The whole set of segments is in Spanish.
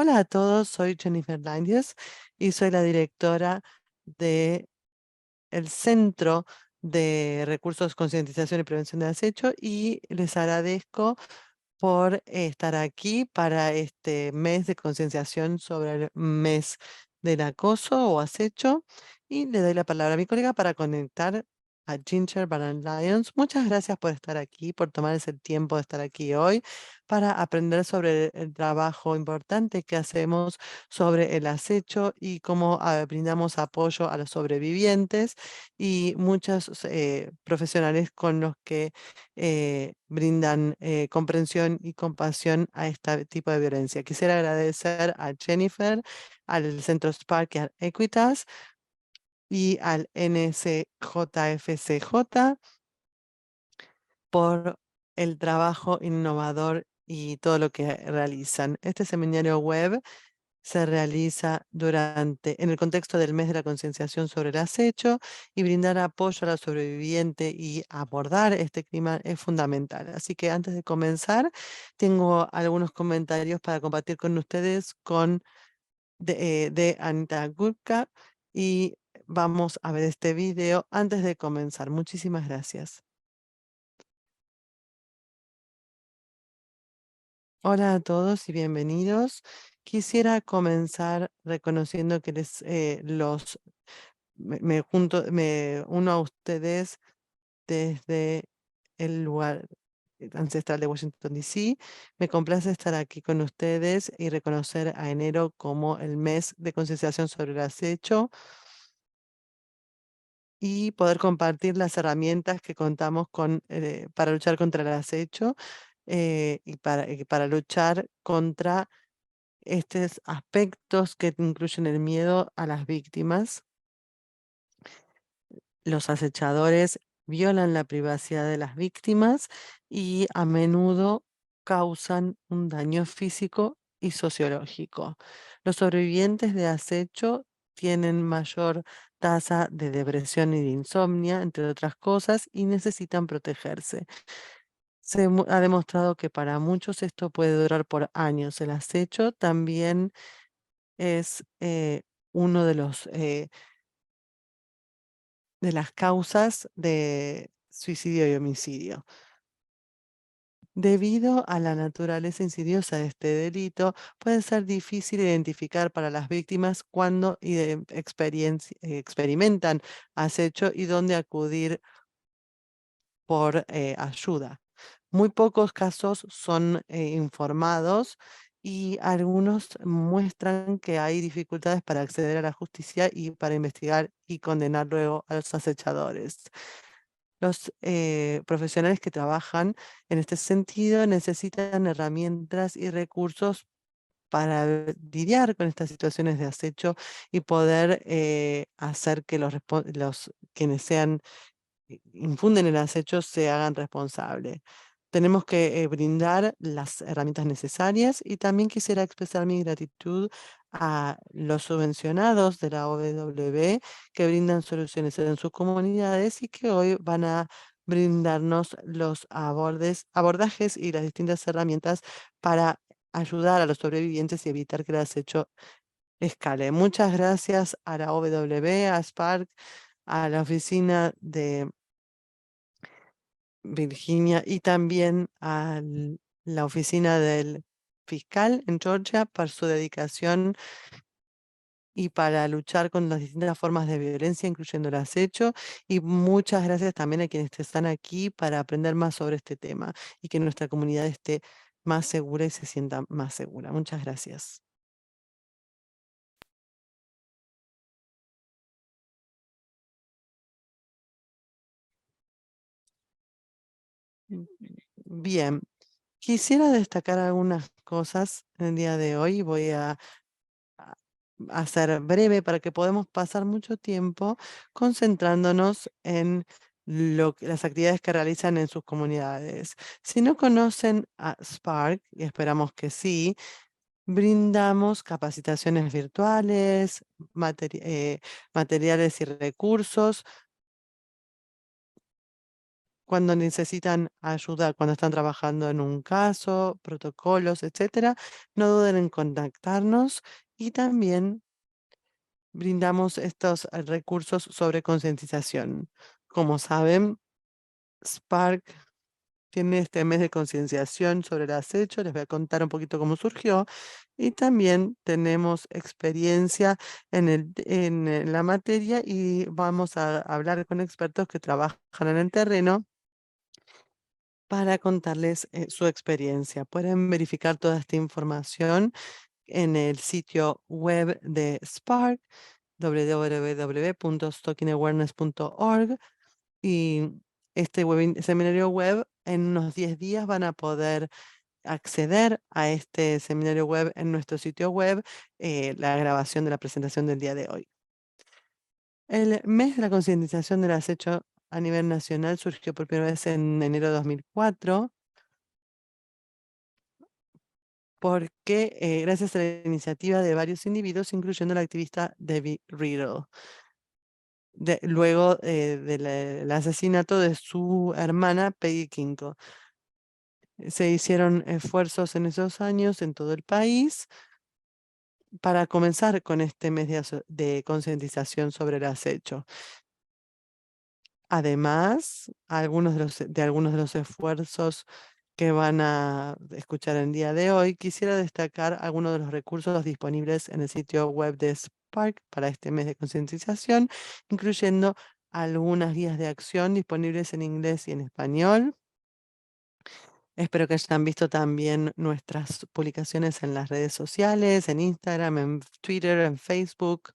Hola a todos, soy Jennifer Langes y soy la directora de el Centro de Recursos, Concientización y Prevención de Acecho y les agradezco por estar aquí para este mes de concienciación sobre el mes del acoso o acecho y le doy la palabra a mi colega para conectar a Ginger Baran Lyons. Muchas gracias por estar aquí, por tomarse el tiempo de estar aquí hoy para aprender sobre el trabajo importante que hacemos sobre el acecho y cómo brindamos apoyo a los sobrevivientes y muchos profesionales con los que brindan comprensión y compasión a este tipo de violencia. Quisiera agradecer a Jennifer, al Centro Spark y a Equitas y al NSJFCJ por el trabajo innovador y todo lo que realizan. Este seminario web se realiza en el contexto del mes de la concienciación sobre el acecho y brindar apoyo a la sobreviviente y abordar este clima es fundamental. Así que antes de comenzar, tengo algunos comentarios para compartir con ustedes de Anita Gupka y vamos a ver este video antes de comenzar. Muchísimas gracias. Hola a todos y bienvenidos. Quisiera comenzar reconociendo que me uno a ustedes desde el lugar ancestral de Washington, D.C. Me complace estar aquí con ustedes y reconocer a enero como el mes de concienciación sobre el acecho y poder compartir las herramientas que contamos con para luchar contra el acecho y para luchar contra estos aspectos que incluyen el miedo a las víctimas. Los acechadores violan la privacidad de las víctimas y a menudo causan un daño físico y sociológico. Los sobrevivientes de acecho tienen mayor tasa de depresión y de insomnia, entre otras cosas, y necesitan protegerse. Ha demostrado que para muchos esto puede durar por años. El acecho también es uno de las causas de suicidio y homicidio. Debido a la naturaleza insidiosa de este delito, puede ser difícil identificar para las víctimas cuándo experimentan acecho y dónde acudir por ayuda. Muy pocos casos son informados y algunos muestran que hay dificultades para acceder a la justicia y para investigar y condenar luego a los acechadores. Los profesionales que trabajan en este sentido necesitan herramientas y recursos para lidiar con estas situaciones de acecho y poder hacer que los quienes infunden el acecho se hagan responsables. Tenemos que brindar las herramientas necesarias y también quisiera expresar mi gratitud a los subvencionados de la OWB que brindan soluciones en sus comunidades y que hoy van a brindarnos los abordajes y las distintas herramientas para ayudar a los sobrevivientes y evitar que el acecho escale. Muchas gracias a la OWB, a Spark, a la oficina de Virginia y también a la oficina del fiscal en Georgia por su dedicación y para luchar con las distintas formas de violencia, incluyendo el acecho. Y muchas gracias también a quienes están aquí para aprender más sobre este tema y que nuestra comunidad esté más segura y se sienta más segura. Muchas gracias. Mm, Bien, quisiera destacar algunas cosas en el día de hoy. Voy a ser breve para que podamos pasar mucho tiempo concentrándonos en las actividades que realizan en sus comunidades. Si no conocen a Spark, y esperamos que sí, brindamos capacitaciones virtuales, materiales y recursos cuando necesitan ayuda, cuando están trabajando en un caso, protocolos, etcétera, no duden en contactarnos y también brindamos estos recursos sobre concientización. Como saben, Spark tiene este mes de concienciación sobre el acecho. Les voy a contar un poquito cómo surgió. Y también tenemos experiencia en la materia y vamos a hablar con expertos que trabajan en el terreno para contarles su experiencia. Pueden verificar toda esta información en el sitio web de Spark, www.stalkingawareness.org, y este seminario web en unos 10 días van a poder acceder a este seminario web en nuestro sitio web, la grabación de la presentación del día de hoy. El mes de la concientización del acecho a nivel nacional surgió por primera vez en enero de 2004 porque gracias a la iniciativa de varios individuos, incluyendo la activista Debbie Riddle. Luego del asesinato de su hermana Peggy Quinto. Se hicieron esfuerzos en esos años en todo el país para comenzar con este mes de concientización sobre el acecho. Además, algunos de los esfuerzos que van a escuchar el día de hoy, quisiera destacar algunos de los recursos disponibles en el sitio web de Spark para este mes de concientización, incluyendo algunas guías de acción disponibles en inglés y en español. Espero que hayan visto también nuestras publicaciones en las redes sociales, en Instagram, en Twitter, en Facebook.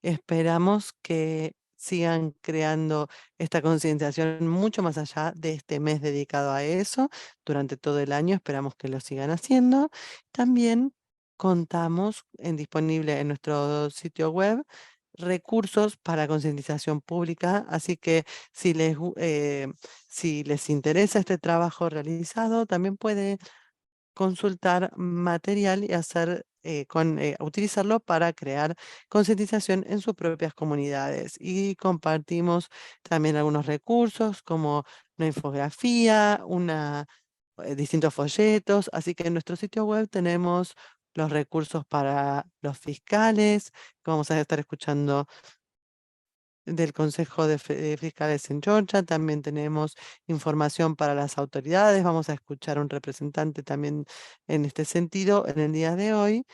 Esperamos que sigan creando esta concientización mucho más allá de este mes dedicado a eso. Durante todo el año esperamos que lo sigan haciendo. También contamos disponible en nuestro sitio web recursos para concientización pública, así que si les interesa este trabajo realizado, también puede consultar material y utilizarlo para crear concientización en sus propias comunidades. Y compartimos también algunos recursos como una infografía, distintos folletos. Así que en nuestro sitio web tenemos los recursos para los fiscales, que vamos a estar escuchando del Consejo de Fiscales en Georgia. También tenemos información para las autoridades. Vamos a escuchar a un representante también en este sentido en el día de hoy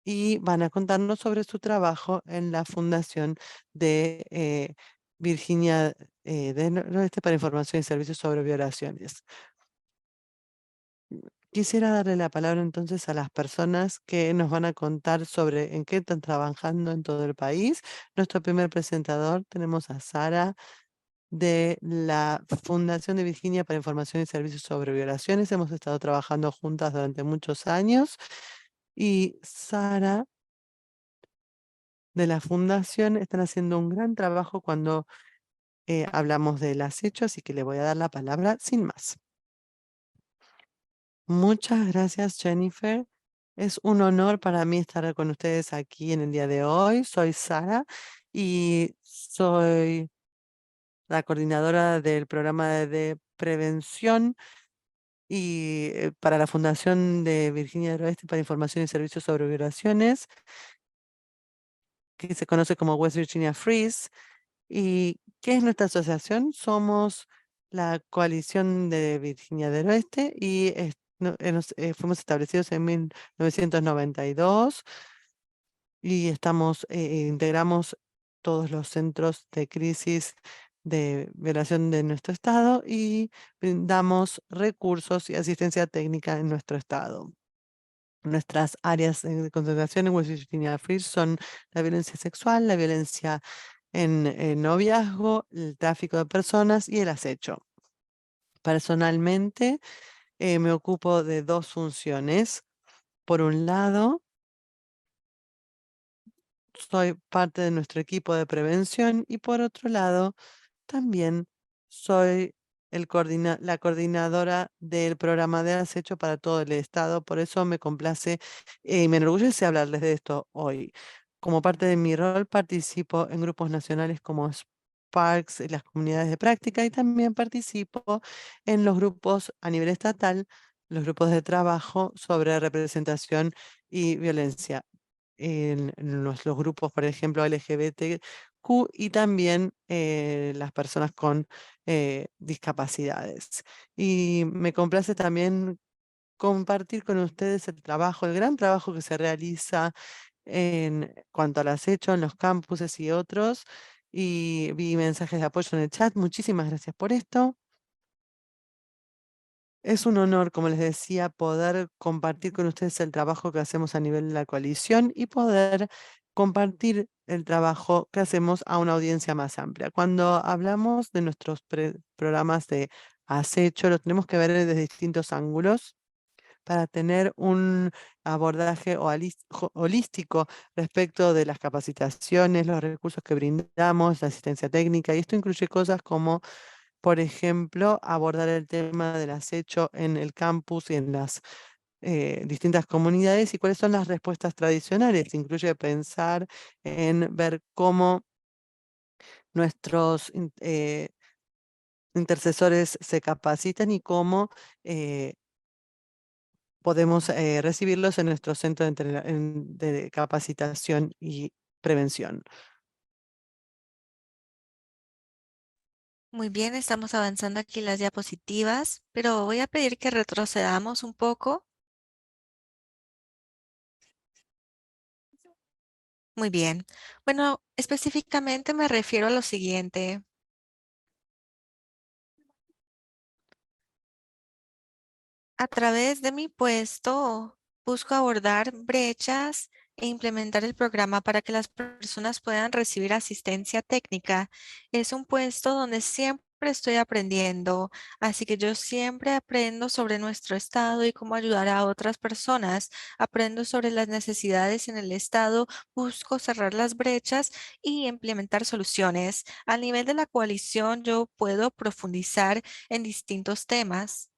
y van a contarnos sobre su trabajo en la Fundación de Virginia del Oeste para Información y Servicios sobre Violaciones. Quisiera darle la palabra entonces a las personas que nos van a contar sobre en qué están trabajando en todo el país. Nuestro primer presentador tenemos a Sara de la Fundación de Virginia para Información y Servicios sobre Violaciones. Hemos estado trabajando juntas durante muchos años y Sara de la Fundación están haciendo un gran trabajo cuando hablamos del acecho, así que le voy a dar la palabra sin más. Muchas gracias, Jennifer. Es un honor para mí estar con ustedes aquí en el día de hoy. Soy Sara y soy la coordinadora del programa de prevención y para la Fundación de Virginia del Oeste para Información y Servicios sobre Violaciones, que se conoce como West Virginia Freeze. ¿Y qué es nuestra asociación? Somos la Coalición de Virginia del Oeste y fuimos establecidos en 1992 y integramos todos los centros de crisis de violación de nuestro estado y brindamos recursos y asistencia técnica en nuestro estado. Nuestras áreas de concentración en West Virginia Free son la violencia sexual, la violencia en noviazgo, el tráfico de personas y el acecho. Personalmente, me ocupo de dos funciones. Por un lado, soy parte de nuestro equipo de prevención y por otro lado, también soy la coordinadora del programa de acecho para todo el estado. Por eso me complace y me enorgullece hablarles de esto hoy. Como parte de mi rol, participo en grupos nacionales como parques, las comunidades de práctica, y también participo en los grupos a nivel estatal, los grupos de trabajo sobre representación y violencia. En los grupos, por ejemplo, LGBTQ, y también las personas con discapacidades. Y me complace también compartir con ustedes el trabajo, el gran trabajo que se realiza en cuanto al acecho en los campuses y otros. Y vi mensajes de apoyo en el chat. Muchísimas gracias por esto. Es un honor, como les decía, poder compartir con ustedes el trabajo que hacemos a nivel de la coalición y poder compartir el trabajo que hacemos a una audiencia más amplia. Cuando hablamos de nuestros programas de acecho, lo tenemos que ver desde distintos ángulos para tener un abordaje holístico respecto de las capacitaciones, los recursos que brindamos, la asistencia técnica, y esto incluye cosas como, por ejemplo, abordar el tema del acecho en el campus y en las distintas comunidades y cuáles son las respuestas tradicionales. Incluye pensar en ver cómo nuestros intercesores se capacitan y cómo podemos recibirlos en nuestro centro de capacitación y prevención. Muy bien, estamos avanzando aquí las diapositivas, pero voy a pedir que retrocedamos un poco. Muy bien. Bueno, específicamente me refiero a lo siguiente. A través de mi puesto, busco abordar brechas e implementar el programa para que las personas puedan recibir asistencia técnica. Es un puesto donde siempre estoy aprendiendo, así que yo siempre aprendo sobre nuestro estado y cómo ayudar a otras personas. Aprendo sobre las necesidades en el estado, busco cerrar las brechas y implementar soluciones. A nivel de la coalición, yo puedo profundizar en distintos temas.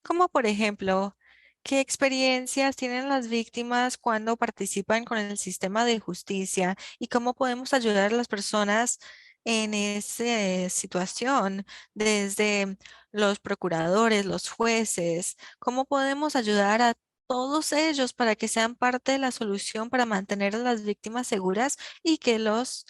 Como por ejemplo, ¿qué experiencias tienen las víctimas cuando participan con el sistema de justicia y cómo podemos ayudar a las personas en esa situación, desde los procuradores, los jueces? ¿Cómo podemos ayudar a todos ellos para que sean parte de la solución para mantener a las víctimas seguras y que los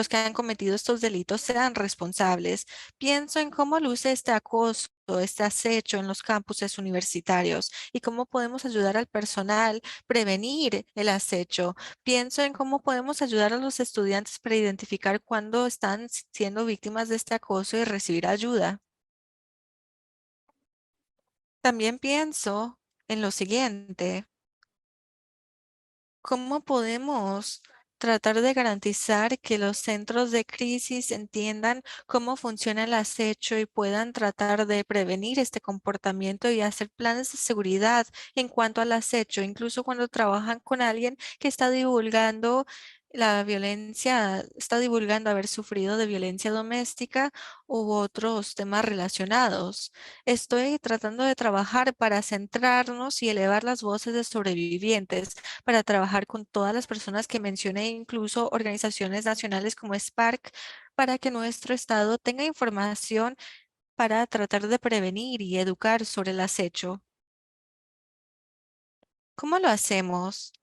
que han cometido estos delitos sean responsables? Pienso en cómo luce este acoso, este acecho en los campuses universitarios y cómo podemos ayudar al personal prevenir el acecho. Pienso en cómo podemos ayudar a los estudiantes para identificar cuándo están siendo víctimas de este acoso y recibir ayuda. También pienso en lo siguiente. ¿Cómo podemos tratar de garantizar que los centros de crisis entiendan cómo funciona el acecho y puedan tratar de prevenir este comportamiento y hacer planes de seguridad en cuanto al acecho, incluso cuando trabajan con alguien que está divulgando la violencia, está divulgando haber sufrido de violencia doméstica u otros temas relacionados? Estoy tratando de trabajar para centrarnos y elevar las voces de sobrevivientes, para trabajar con todas las personas que mencioné, incluso organizaciones nacionales como Spark, para que nuestro estado tenga información para tratar de prevenir y educar sobre el acecho. ¿Cómo lo hacemos?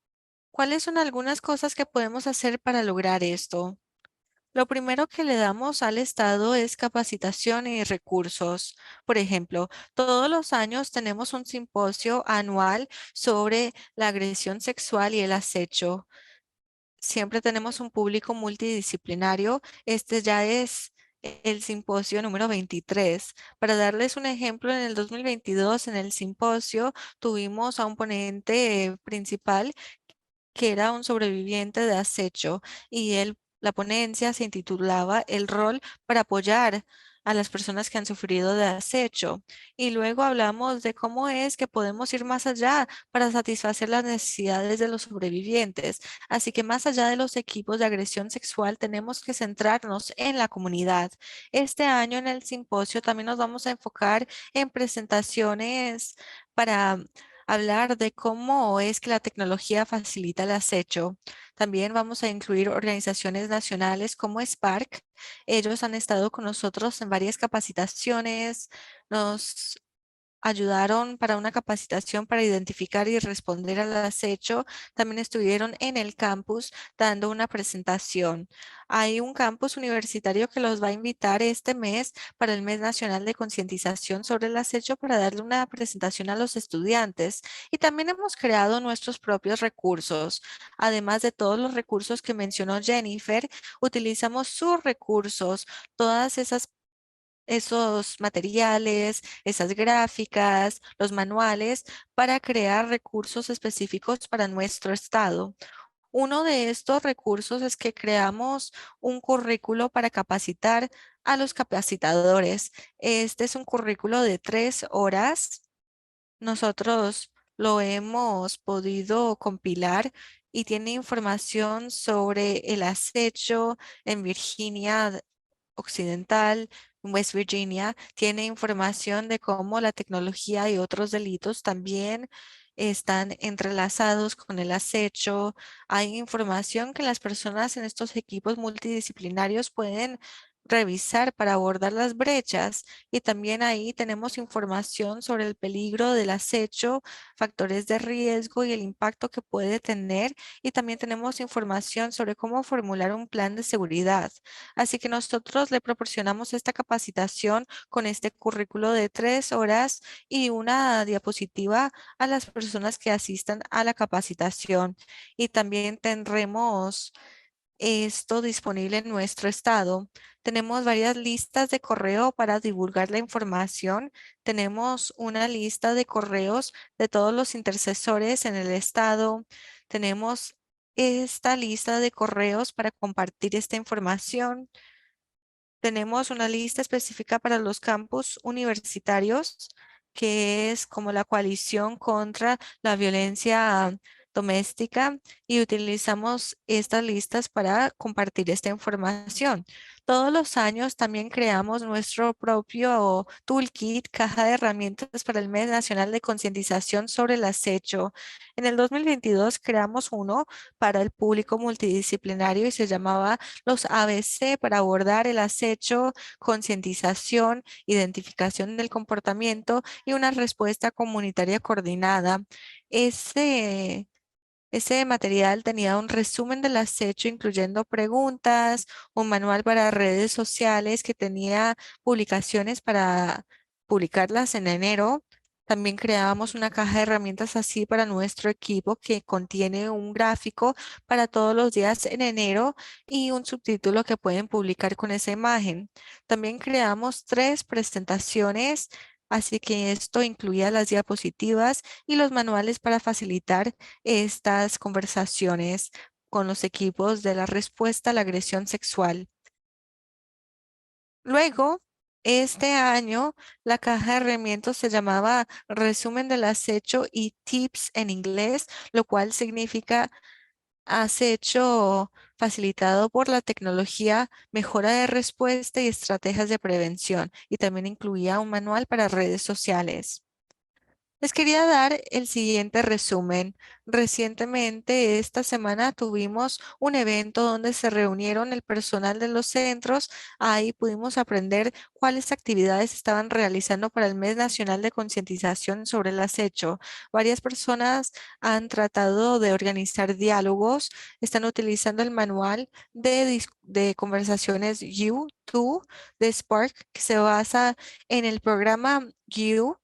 ¿Cuáles son algunas cosas que podemos hacer para lograr esto? Lo primero que le damos al Estado es capacitación y recursos. Por ejemplo, todos los años tenemos un simposio anual sobre la agresión sexual y el acecho. Siempre tenemos un público multidisciplinario. Este ya es el simposio número 23. Para darles un ejemplo, en el 2022, en el simposio, tuvimos a un ponente principal que era un sobreviviente de acecho, y la ponencia se intitulaba El rol para apoyar a las personas que han sufrido de acecho. Y luego hablamos de cómo es que podemos ir más allá para satisfacer las necesidades de los sobrevivientes. Así que más allá de los equipos de agresión sexual, tenemos que centrarnos en la comunidad. Este año en el simposio también nos vamos a enfocar en presentaciones para hablar de cómo es que la tecnología facilita el acecho. También vamos a incluir organizaciones nacionales como Spark. Ellos han estado con nosotros en varias capacitaciones, nos ayudaron para una capacitación para identificar y responder al acecho. También estuvieron en el campus dando una presentación. Hay un campus universitario que los va a invitar este mes para el Mes Nacional de Concientización sobre el Acecho para darle una presentación a los estudiantes. Y también hemos creado nuestros propios recursos. Además de todos los recursos que mencionó Jennifer, utilizamos sus recursos, todas esas esos materiales, esas gráficas, los manuales para crear recursos específicos para nuestro estado. Uno de estos recursos es que creamos un currículo para capacitar a los capacitadores. Este es un currículo de 3 horas. Nosotros lo hemos podido compilar y tiene información sobre el acecho en Virginia Occidental, West Virginia, tiene información de cómo la tecnología y otros delitos también están entrelazados con el acecho. Hay información que las personas en estos equipos multidisciplinarios pueden revisar para abordar las brechas, y también ahí tenemos información sobre el peligro del acecho, factores de riesgo y el impacto que puede tener, y también tenemos información sobre cómo formular un plan de seguridad. Así que nosotros le proporcionamos esta capacitación con este currículo de 3 horas y una diapositiva a las personas que asistan a la capacitación. Y también tendremos esto disponible en nuestro estado. Tenemos varias listas de correo para divulgar la información. Tenemos una lista de correos de todos los intercesores en el estado. Tenemos esta lista de correos para compartir esta información. Tenemos una lista específica para los campus universitarios, que es como la coalición contra la violencia doméstica, y utilizamos estas listas para compartir esta información. Todos los años también creamos nuestro propio toolkit, caja de herramientas para el Mes Nacional de Concientización sobre el Acecho. En el 2022 creamos uno para el público multidisciplinario y se llamaba los ABC para abordar el acecho, concientización, identificación del comportamiento y una respuesta comunitaria coordinada. Ese, ese material tenía un resumen del acecho, incluyendo preguntas, un manual para redes sociales que tenía publicaciones para publicarlas en enero. También creábamos una caja de herramientas así para nuestro equipo que contiene un gráfico para todos los días en enero y un subtítulo que pueden publicar con esa imagen. También creamos 3 presentaciones, así que esto incluía las diapositivas y los manuales para facilitar estas conversaciones con los equipos de la respuesta a la agresión sexual. Luego, este año, la caja de herramientas se llamaba Resumen del acecho y Tips en inglés, lo cual significa acecho facilitado por la tecnología, mejora de respuesta y estrategias de prevención. Y también incluía un manual para redes sociales. Les quería dar el siguiente resumen. Recientemente, esta semana, tuvimos un evento donde se reunieron el personal de los centros. Ahí pudimos aprender cuáles actividades estaban realizando para el Mes Nacional de Concientización sobre el Acecho. Varias personas han tratado de organizar diálogos, están utilizando el manual de conversaciones U2 de Spark, que se basa en el programa U.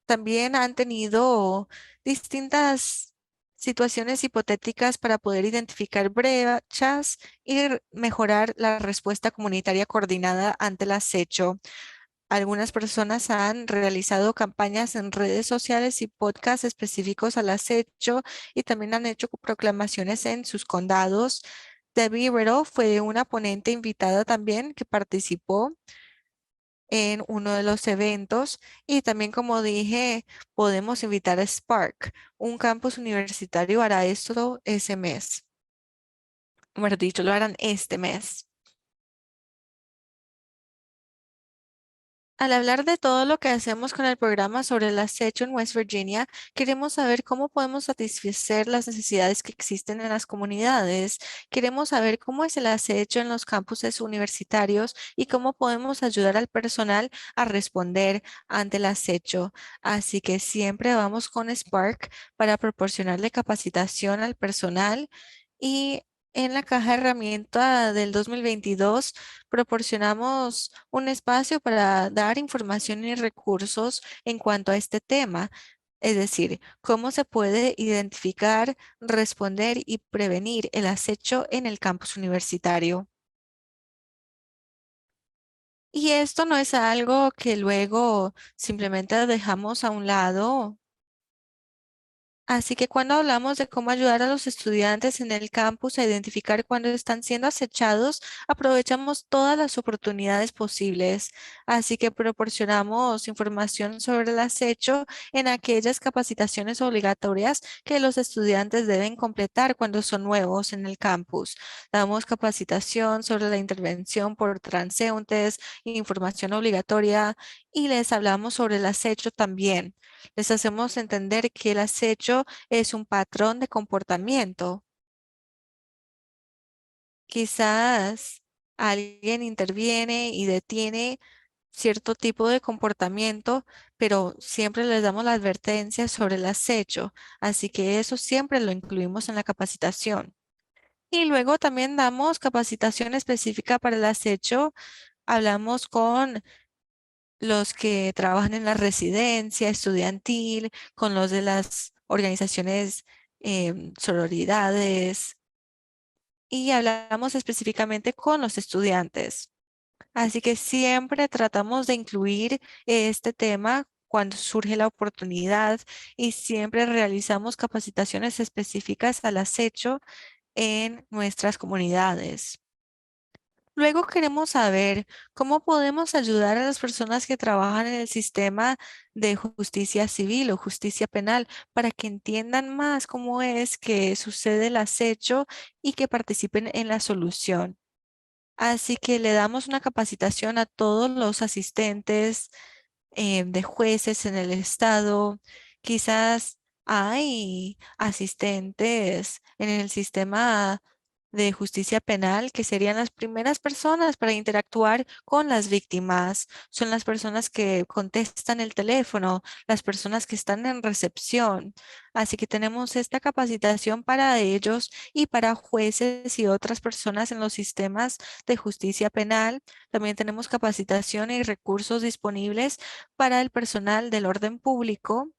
También han tenido distintas situaciones hipotéticas para poder identificar brechas y mejorar la respuesta comunitaria coordinada ante el acecho. Algunas personas han realizado campañas en redes sociales y podcasts específicos al acecho, y también han hecho proclamaciones en sus condados. Debbie Riddle fue una ponente invitada también que participó en uno de los eventos, y también, como dije, podemos invitar a Spark. Un campus universitario hará esto ese mes. Mejor dicho, lo harán este mes. Al hablar de todo lo que hacemos con el programa sobre el acecho en West Virginia, queremos saber cómo podemos satisfacer las necesidades que existen en las comunidades. Queremos saber cómo es el acecho en los campuses universitarios y cómo podemos ayudar al personal a responder ante el acecho. Así que siempre vamos con Spark para proporcionarle capacitación al personal y en la caja de herramienta del 2022 proporcionamos un espacio para dar información y recursos en cuanto a este tema, es decir, cómo se puede identificar, responder y prevenir el acecho en el campus universitario. Y esto no es algo que luego simplemente dejamos a un lado. Así que cuando hablamos de cómo ayudar a los estudiantes en el campus a identificar cuando están siendo acechados, aprovechamos todas las oportunidades posibles. Así que proporcionamos información sobre el acecho en aquellas capacitaciones obligatorias que los estudiantes deben completar cuando son nuevos en el campus. Damos capacitación sobre la intervención por transeúntes, información obligatoria y les hablamos sobre el acecho también. Les hacemos entender que el acecho es un patrón de comportamiento. Quizás alguien interviene y detiene cierto tipo de comportamiento, pero siempre les damos la advertencia sobre el acecho, así que eso siempre lo incluimos en la capacitación. Y luego también damos capacitación específica para el acecho. Hablamos con los que trabajan en la residencia estudiantil, con los de las organizaciones sororidades y hablamos específicamente con los estudiantes. Así que siempre tratamos de incluir este tema cuando surge la oportunidad y siempre realizamos capacitaciones específicas al acecho en nuestras comunidades. Luego queremos saber cómo podemos ayudar a las personas que trabajan en el sistema de justicia civil o justicia penal para que entiendan más cómo es que sucede el acecho y que participen en la solución. Así que le damos una capacitación a todos los asistentes de jueces en el estado. Quizás hay asistentes en el sistema de justicia penal que serían las primeras personas para interactuar con las víctimas. Son las personas que contestan el teléfono, las personas que están en recepción. Así que tenemos esta capacitación para ellos y para jueces y otras personas en los sistemas de justicia penal. También tenemos capacitación y recursos disponibles para el personal del orden público.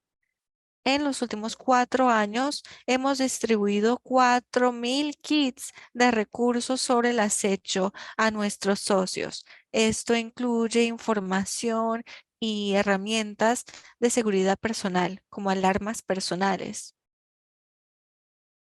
En los últimos 4 años hemos distribuido 4.000 kits de recursos sobre el acecho a nuestros socios. Esto incluye información y herramientas de seguridad personal, como alarmas personales.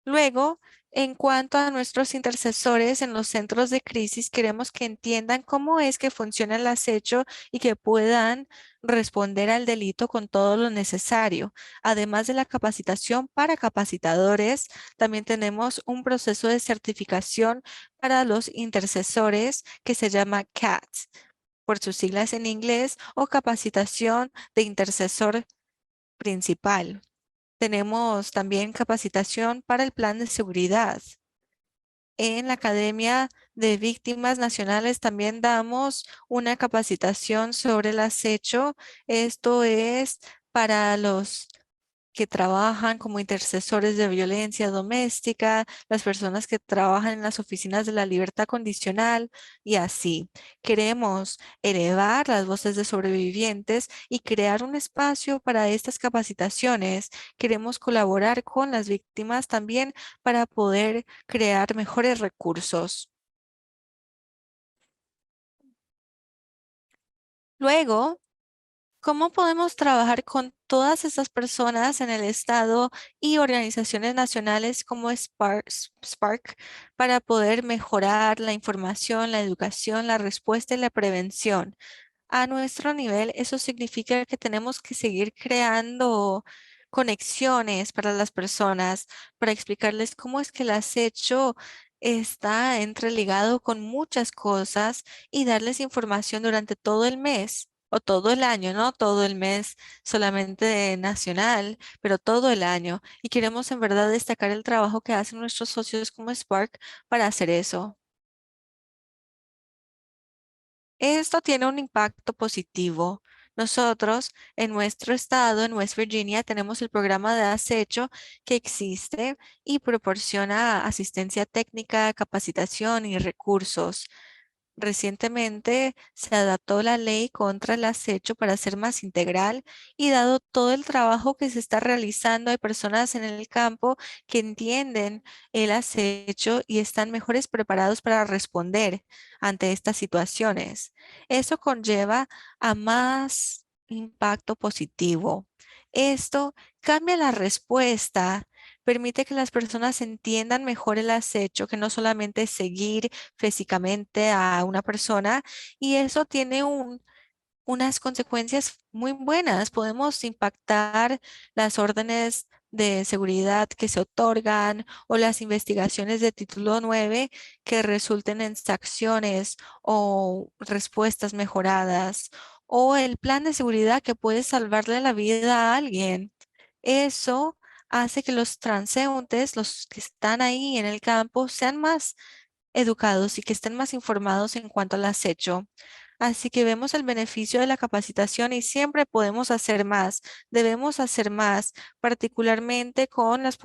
Luego, en cuanto a nuestros intercesores en los centros de crisis, queremos que entiendan cómo es que funciona el acecho y que puedan responder al delito con todo lo necesario. Además de la capacitación para capacitadores, también tenemos un proceso de certificación para los intercesores que se llama CAT, por sus siglas en inglés, o capacitación de intercesor principal. Tenemos también capacitación para el plan de seguridad. En la Academia de Víctimas Nacionales también damos una capacitación sobre el acecho. Esto es para los que trabajan como intercesores de violencia doméstica, las personas que trabajan en las oficinas de la libertad condicional y así. Queremos elevar las voces de sobrevivientes y crear un espacio para estas capacitaciones. Queremos colaborar con las víctimas también para poder crear mejores recursos. Luego, ¿cómo podemos trabajar con todas esas personas en el estado y organizaciones nacionales como Spark para poder mejorar la información, la educación, la respuesta y la prevención? A nuestro nivel, eso significa que tenemos que seguir creando conexiones para las personas, para explicarles cómo es que el acecho está entreligado con muchas cosas y darles información durante todo el mes. o todo el año, no todo el mes solamente nacional, pero todo el año. Y queremos en verdad destacar el trabajo que hacen nuestros socios como Spark para hacer eso. Esto tiene un impacto positivo. Nosotros en nuestro estado, en West Virginia, tenemos el programa de acecho que existe y proporciona asistencia técnica, capacitación y recursos. Recientemente se adaptó la ley contra el acecho para ser más integral y dado todo el trabajo que se está realizando, hay personas en el campo que entienden el acecho y están mejores preparados para responder ante estas situaciones. Eso conlleva a más impacto positivo. Esto cambia la respuesta. Permite que las personas entiendan mejor el acecho, que no solamente es seguir físicamente a una persona y eso tiene unas consecuencias muy buenas. Podemos impactar las órdenes de seguridad que se otorgan o las investigaciones de título 9 que resulten en sanciones o respuestas mejoradas o el plan de seguridad que puede salvarle la vida a alguien. Eso hace que los transeúntes, los que están ahí en el campo, sean más educados y que estén más informados en cuanto al acecho. Así que vemos el beneficio de la capacitación y siempre podemos hacer más. Debemos hacer más, particularmente con las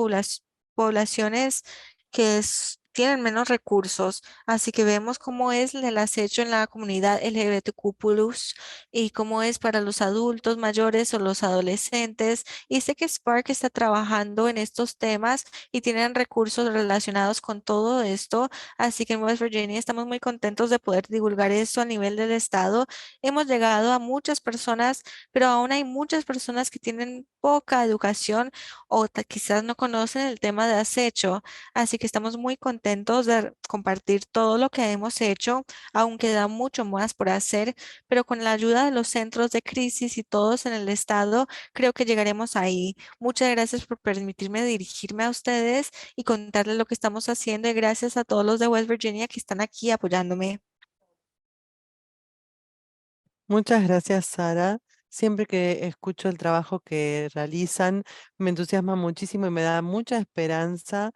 poblaciones tienen menos recursos. Así que vemos cómo es el acecho en la comunidad LGBTQ+, y cómo es para los adultos mayores o los adolescentes. Y sé que Spark está trabajando en estos temas y tienen recursos relacionados con todo esto. Así que en West Virginia estamos muy contentos de poder divulgar eso a nivel del estado. Hemos llegado a muchas personas, pero aún hay muchas personas que tienen poca educación o quizás no conocen el tema de acecho. Así que estamos muy contentos de compartir todo lo que hemos hecho, aún queda mucho más por hacer, pero con la ayuda de los centros de crisis y todos en el estado, creo que llegaremos ahí. Muchas gracias por permitirme dirigirme a ustedes y contarles lo que estamos haciendo y gracias a todos los de West Virginia que están aquí apoyándome. Muchas gracias, Sara. Siempre que escucho el trabajo que realizan, me entusiasma muchísimo y me da mucha esperanza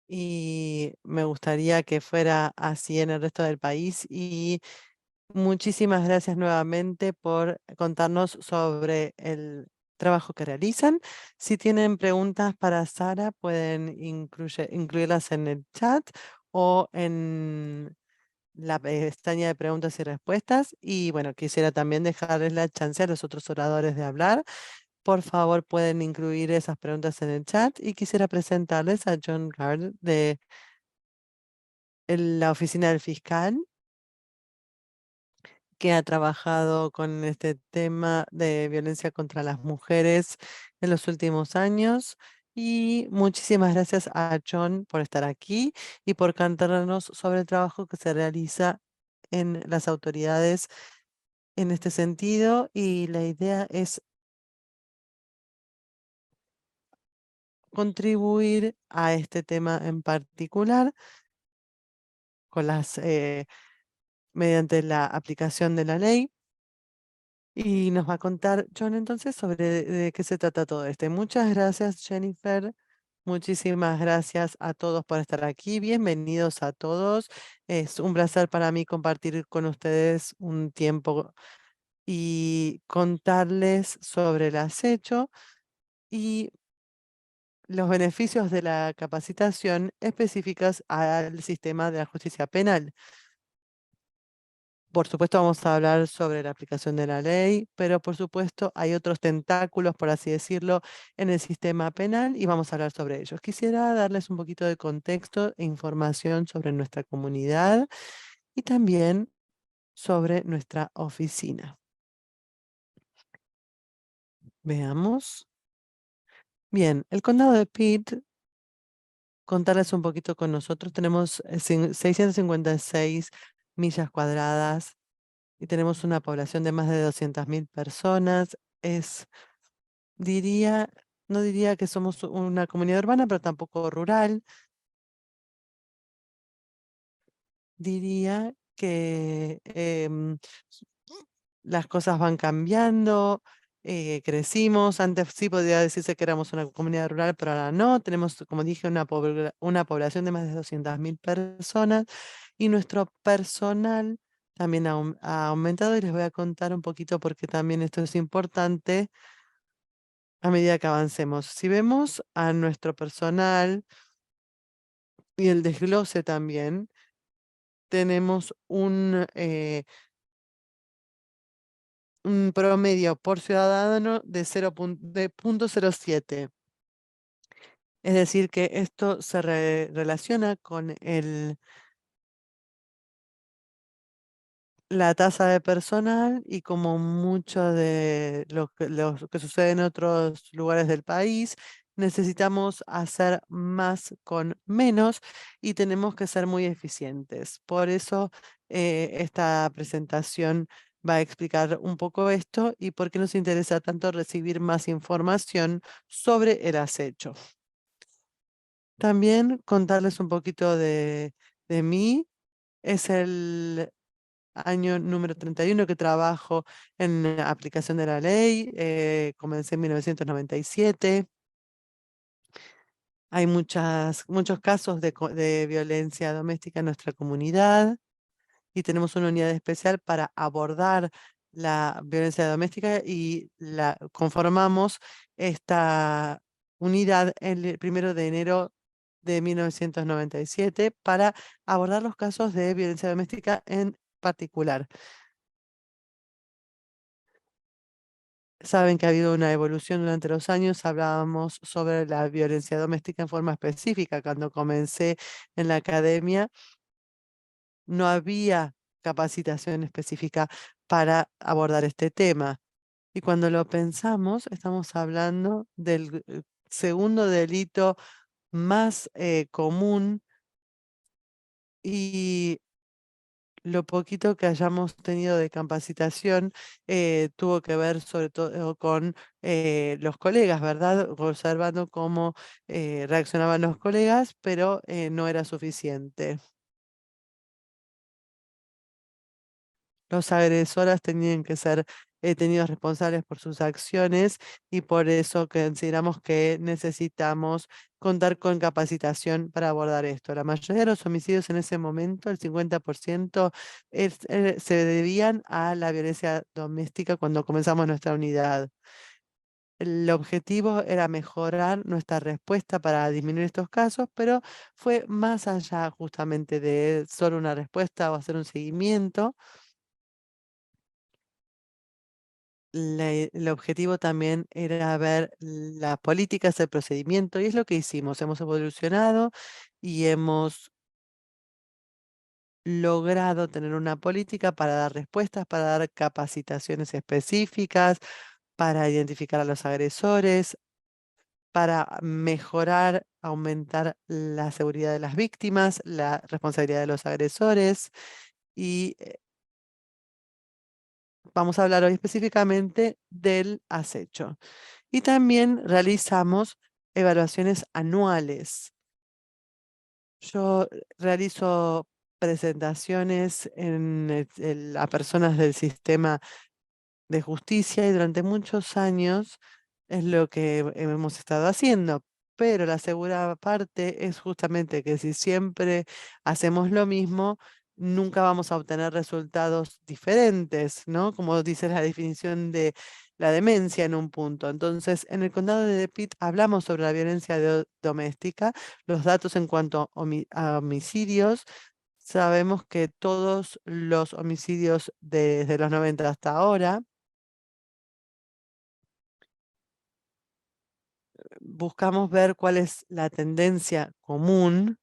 y me gustaría que fuera así en el resto del país. Y muchísimas gracias nuevamente por contarnos sobre el trabajo que realizan. Si tienen preguntas para Sara, pueden incluirlas en el chat o en la pestaña de preguntas y respuestas. Y bueno, quisiera también dejarles la chance a los otros oradores de hablar. Por favor, pueden incluir esas preguntas en el chat. Y quisiera presentarles a John Gard de la Oficina del Fiscal, que ha trabajado con este tema de violencia contra las mujeres en los últimos años. Y muchísimas gracias a John por estar aquí y por contarnos sobre el trabajo que se realiza en las autoridades en este sentido. Y la idea es contribuir a este tema en particular con mediante la aplicación de la ley. Y nos va a contar John entonces sobre de qué se trata todo esto. Muchas gracias, Jennifer. Muchísimas gracias a todos por estar aquí. Bienvenidos a todos. Es un placer para mí compartir con ustedes un tiempo y contarles sobre el acecho y los beneficios de la capacitación específicas al sistema de la justicia penal. Por supuesto, vamos a hablar sobre la aplicación de la ley, pero por supuesto hay otros tentáculos, por así decirlo, en el sistema penal y vamos a hablar sobre ellos. Quisiera darles un poquito de contexto e información sobre nuestra comunidad y también sobre nuestra oficina. Veamos. Bien, el condado de Pitt, contarles un poquito con nosotros, tenemos 656 millas cuadradas y tenemos una población de más de 200.000 personas. Diría, no diría que somos una comunidad urbana, pero tampoco rural. Diría que las cosas van cambiando, crecimos. Antes sí podía decirse que éramos una comunidad rural, pero ahora no. Tenemos, como dije, una población de más de 200.000 personas y nuestro personal también ha aumentado y les voy a contar un poquito porque también esto es importante a medida que avancemos. Si vemos a nuestro personal y el desglose también, tenemos un promedio por ciudadano de 0,07. Es decir, que esto se relaciona con la tasa de personal y como mucho de lo que sucede en otros lugares del país, necesitamos hacer más con menos y tenemos que ser muy eficientes. Por eso esta presentación va a explicar un poco esto y por qué nos interesa tanto recibir más información sobre el acecho. También contarles un poquito de mí. Es el año número 31 que trabajo en la aplicación de la ley. Comencé en 1997. Hay muchos casos de violencia doméstica en nuestra comunidad y tenemos una unidad especial para abordar la violencia doméstica y conformamos esta unidad el 1 de enero de 1997 para abordar los casos de violencia doméstica en particular. Saben que ha habido una evolución durante los años. Hablábamos sobre la violencia doméstica en forma específica. Cuando comencé en la academia, no había capacitación específica para abordar este tema. Y cuando lo pensamos, estamos hablando del segundo delito más común y lo poquito que hayamos tenido de capacitación tuvo que ver sobre todo con los colegas, ¿verdad? Observando cómo reaccionaban los colegas, pero no era suficiente. Los agresores tenían que ser tenidos responsables por sus acciones y por eso consideramos que necesitamos contar con capacitación para abordar esto. La mayoría de los homicidios en ese momento, el 50%, se debían a la violencia doméstica cuando comenzamos nuestra unidad. El objetivo era mejorar nuestra respuesta para disminuir estos casos, pero fue más allá justamente de solo una respuesta o hacer un seguimiento. El objetivo también era ver las políticas, el procedimiento, y es lo que hicimos. Hemos evolucionado y hemos logrado tener una política para dar respuestas, para dar capacitaciones específicas, para identificar a los agresores, para mejorar, aumentar la seguridad de las víctimas, la responsabilidad de los agresores y vamos a hablar hoy específicamente del acecho. Y también realizamos evaluaciones anuales. Yo realizo presentaciones a personas del sistema de justicia y durante muchos años es lo que hemos estado haciendo. Pero la segunda parte es justamente que si siempre hacemos lo mismo, nunca vamos a obtener resultados diferentes, ¿no? Como dice la definición de la demencia en un punto. Entonces, en el condado de DePitt hablamos sobre la violencia doméstica, los datos en cuanto a homicidios. Sabemos que todos los homicidios desde los 90 hasta ahora buscamos ver cuál es la tendencia común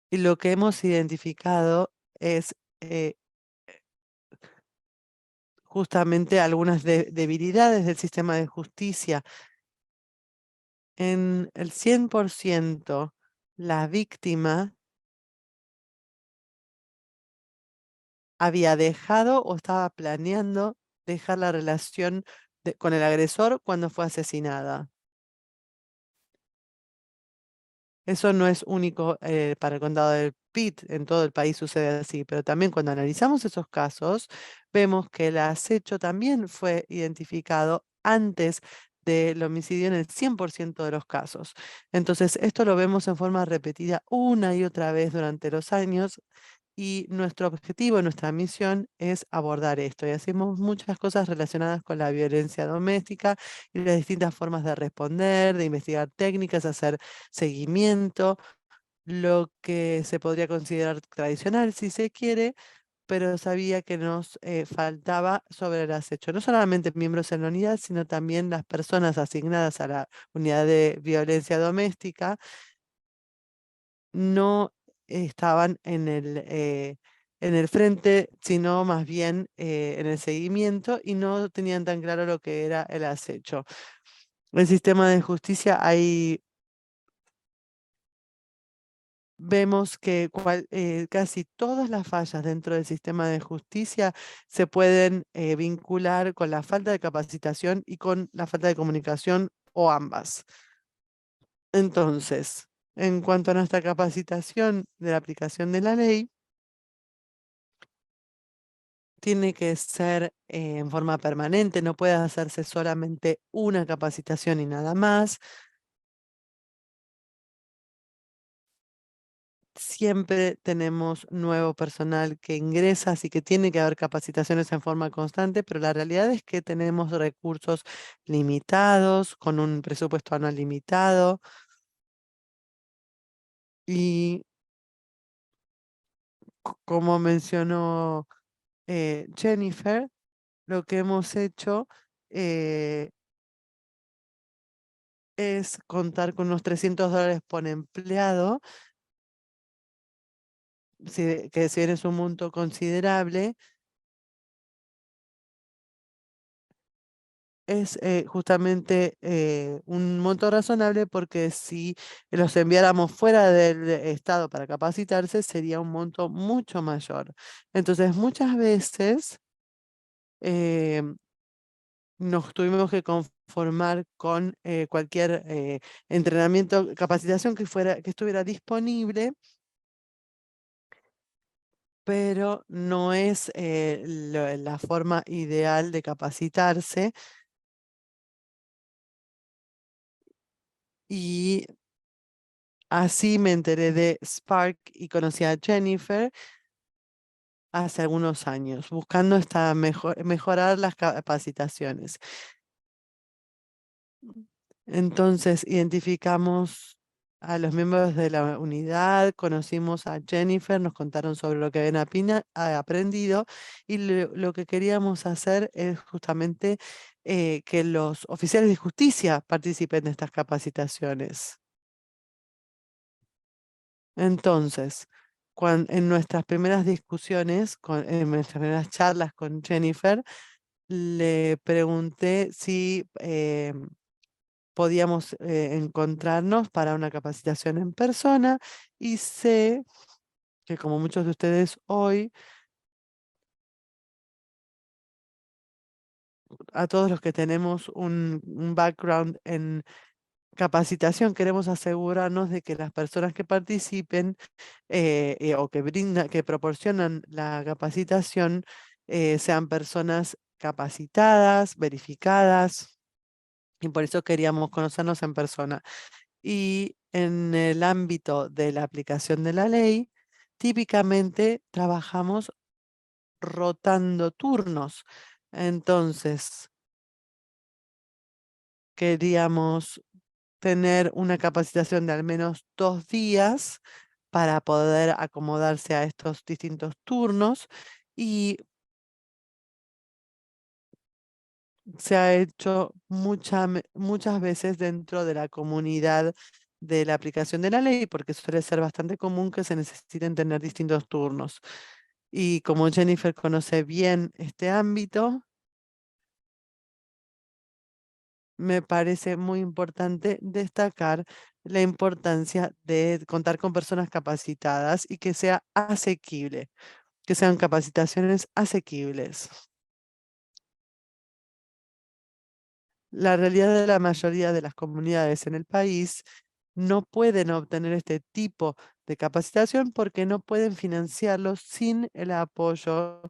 y lo que hemos identificado es justamente algunas debilidades del sistema de justicia. En el 100%, la víctima había dejado o estaba planeando dejar la relación con el agresor cuando fue asesinada. Eso no es único para el condado del Pitt, en todo el país sucede así, pero también cuando analizamos esos casos, vemos que el acecho también fue identificado antes del homicidio en el 100% de los casos. Entonces, esto lo vemos en forma repetida una y otra vez durante los años y nuestro objetivo, nuestra misión es abordar esto. Y hacemos muchas cosas relacionadas con la violencia doméstica y las distintas formas de responder, de investigar técnicas, hacer seguimiento, lo que se podría considerar tradicional si se quiere, pero sabía que nos faltaba sobre el acecho. No solamente miembros en la unidad, sino también las personas asignadas a la unidad de violencia doméstica no estaban en el frente, sino más bien en el seguimiento y no tenían tan claro lo que era el acecho. El sistema de justicia, ahí vemos que casi todas las fallas dentro del sistema de justicia se pueden vincular con la falta de capacitación y con la falta de comunicación o ambas. Entonces, en cuanto a nuestra capacitación de la aplicación de la ley, tiene que ser en forma permanente, no puede hacerse solamente una capacitación y nada más. Siempre tenemos nuevo personal que ingresa, así que tiene que haber capacitaciones en forma constante, pero la realidad es que tenemos recursos limitados, con un presupuesto anual limitado y como mencionó Jennifer, lo que hemos hecho eh, es contar con unos $300 por empleado, que si bien es un monto considerable, es justamente un monto razonable porque si los enviáramos fuera del estado para capacitarse sería un monto mucho mayor. Entonces, muchas veces eh, nos tuvimos que conformar con cualquier entrenamiento, capacitación que estuviera disponible, pero no es la forma ideal de capacitarse. Y así me enteré de Spark y conocí a Jennifer hace algunos años, buscando mejorar las capacitaciones. Entonces, identificamos a los miembros de la unidad, conocimos a Jennifer, nos contaron sobre lo que habían aprendido y lo que queríamos hacer es justamente que los oficiales de justicia participen de estas capacitaciones. Entonces, en nuestras primeras discusiones, en nuestras primeras charlas con Jennifer, le pregunté si podíamos encontrarnos para una capacitación en persona y sé que como muchos de ustedes hoy, a todos los que tenemos un background en capacitación, queremos asegurarnos de que las personas que participen o que proporcionan la capacitación sean personas capacitadas, verificadas, y por eso queríamos conocernos en persona. Y en el ámbito de la aplicación de la ley, típicamente trabajamos rotando turnos. Entonces, queríamos tener una capacitación de al menos 2 días para poder acomodarse a estos distintos turnos y se ha hecho muchas veces dentro de la comunidad de la aplicación de la ley porque suele ser bastante común que se necesiten tener distintos turnos. Y como Jennifer conoce bien este ámbito, me parece muy importante destacar la importancia de contar con personas capacitadas y que sea asequible, que sean capacitaciones asequibles. La realidad de la mayoría de las comunidades en el país no pueden obtener este tipo de capacitación porque no pueden financiarlo sin el apoyo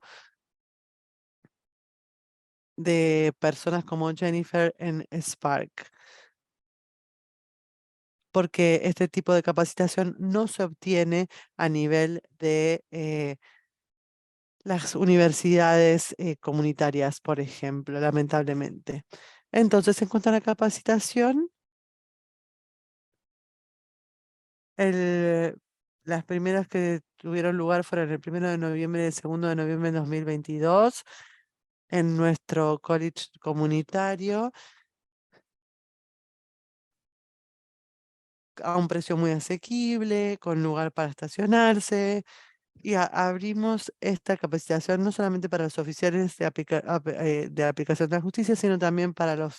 de personas como Jennifer en Spark, porque este tipo de capacitación no se obtiene a nivel de las universidades comunitarias, por ejemplo, lamentablemente. Entonces, en cuanto a la capacitación, el- las primeras que tuvieron lugar fueron el 1 de noviembre y el 2 de noviembre de 2022 en nuestro college comunitario a un precio muy asequible, con lugar para estacionarse. Y abrimos esta capacitación no solamente para los oficiales de aplicación de la justicia, sino también para los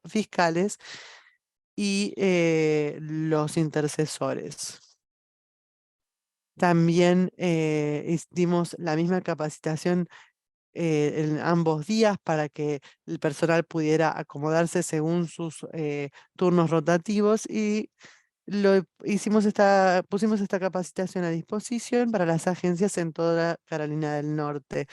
fiscales y los intercesores. También dimos la misma capacitación en ambos días para que el personal pudiera acomodarse según sus turnos rotativos y pusimos esta capacitación a disposición para las agencias en toda Carolina del Norte.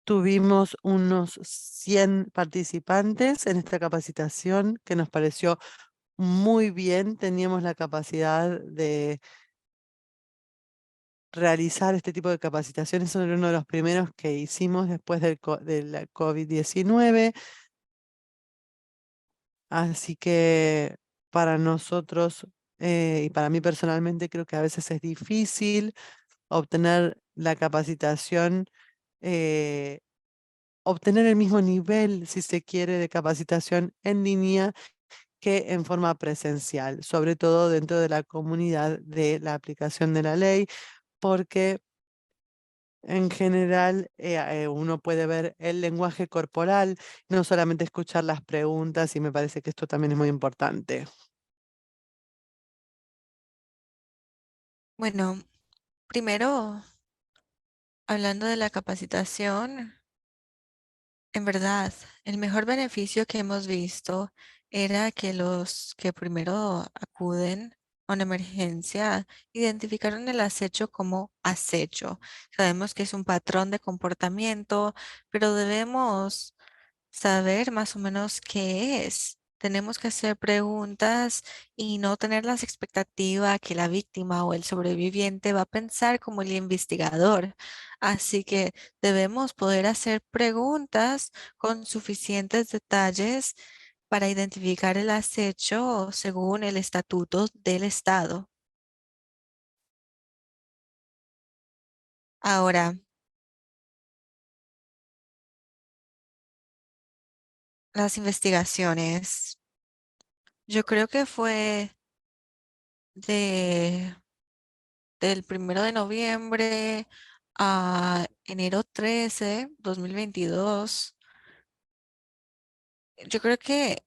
Tuvimos unos 100 participantes en esta capacitación que nos pareció muy bien. Teníamos la capacidad de realizar este tipo de capacitaciones. Son uno de los primeros que hicimos después de la COVID-19. Así que para nosotros y para mí personalmente creo que a veces es difícil obtener la capacitación, eh, obtener el mismo nivel, si se quiere, de capacitación en línea que en forma presencial, sobre todo dentro de la comunidad de la aplicación de la ley, porque en general uno puede ver el lenguaje corporal, no solamente escuchar las preguntas, y me parece que esto también es muy importante. Bueno, primero, hablando de la capacitación, en verdad, el mejor beneficio que hemos visto era que los que primero acuden a una emergencia identificaron el acecho como acecho. Sabemos que es un patrón de comportamiento, pero debemos saber más o menos qué es. Tenemos que hacer preguntas y no tener las expectativas que la víctima o el sobreviviente va a pensar como el investigador. Así que debemos poder hacer preguntas con suficientes detalles para identificar el acecho según el estatuto del Estado. Ahora, las investigaciones. Yo creo que fue de del 1 de noviembre a enero 13, 2022. Yo creo que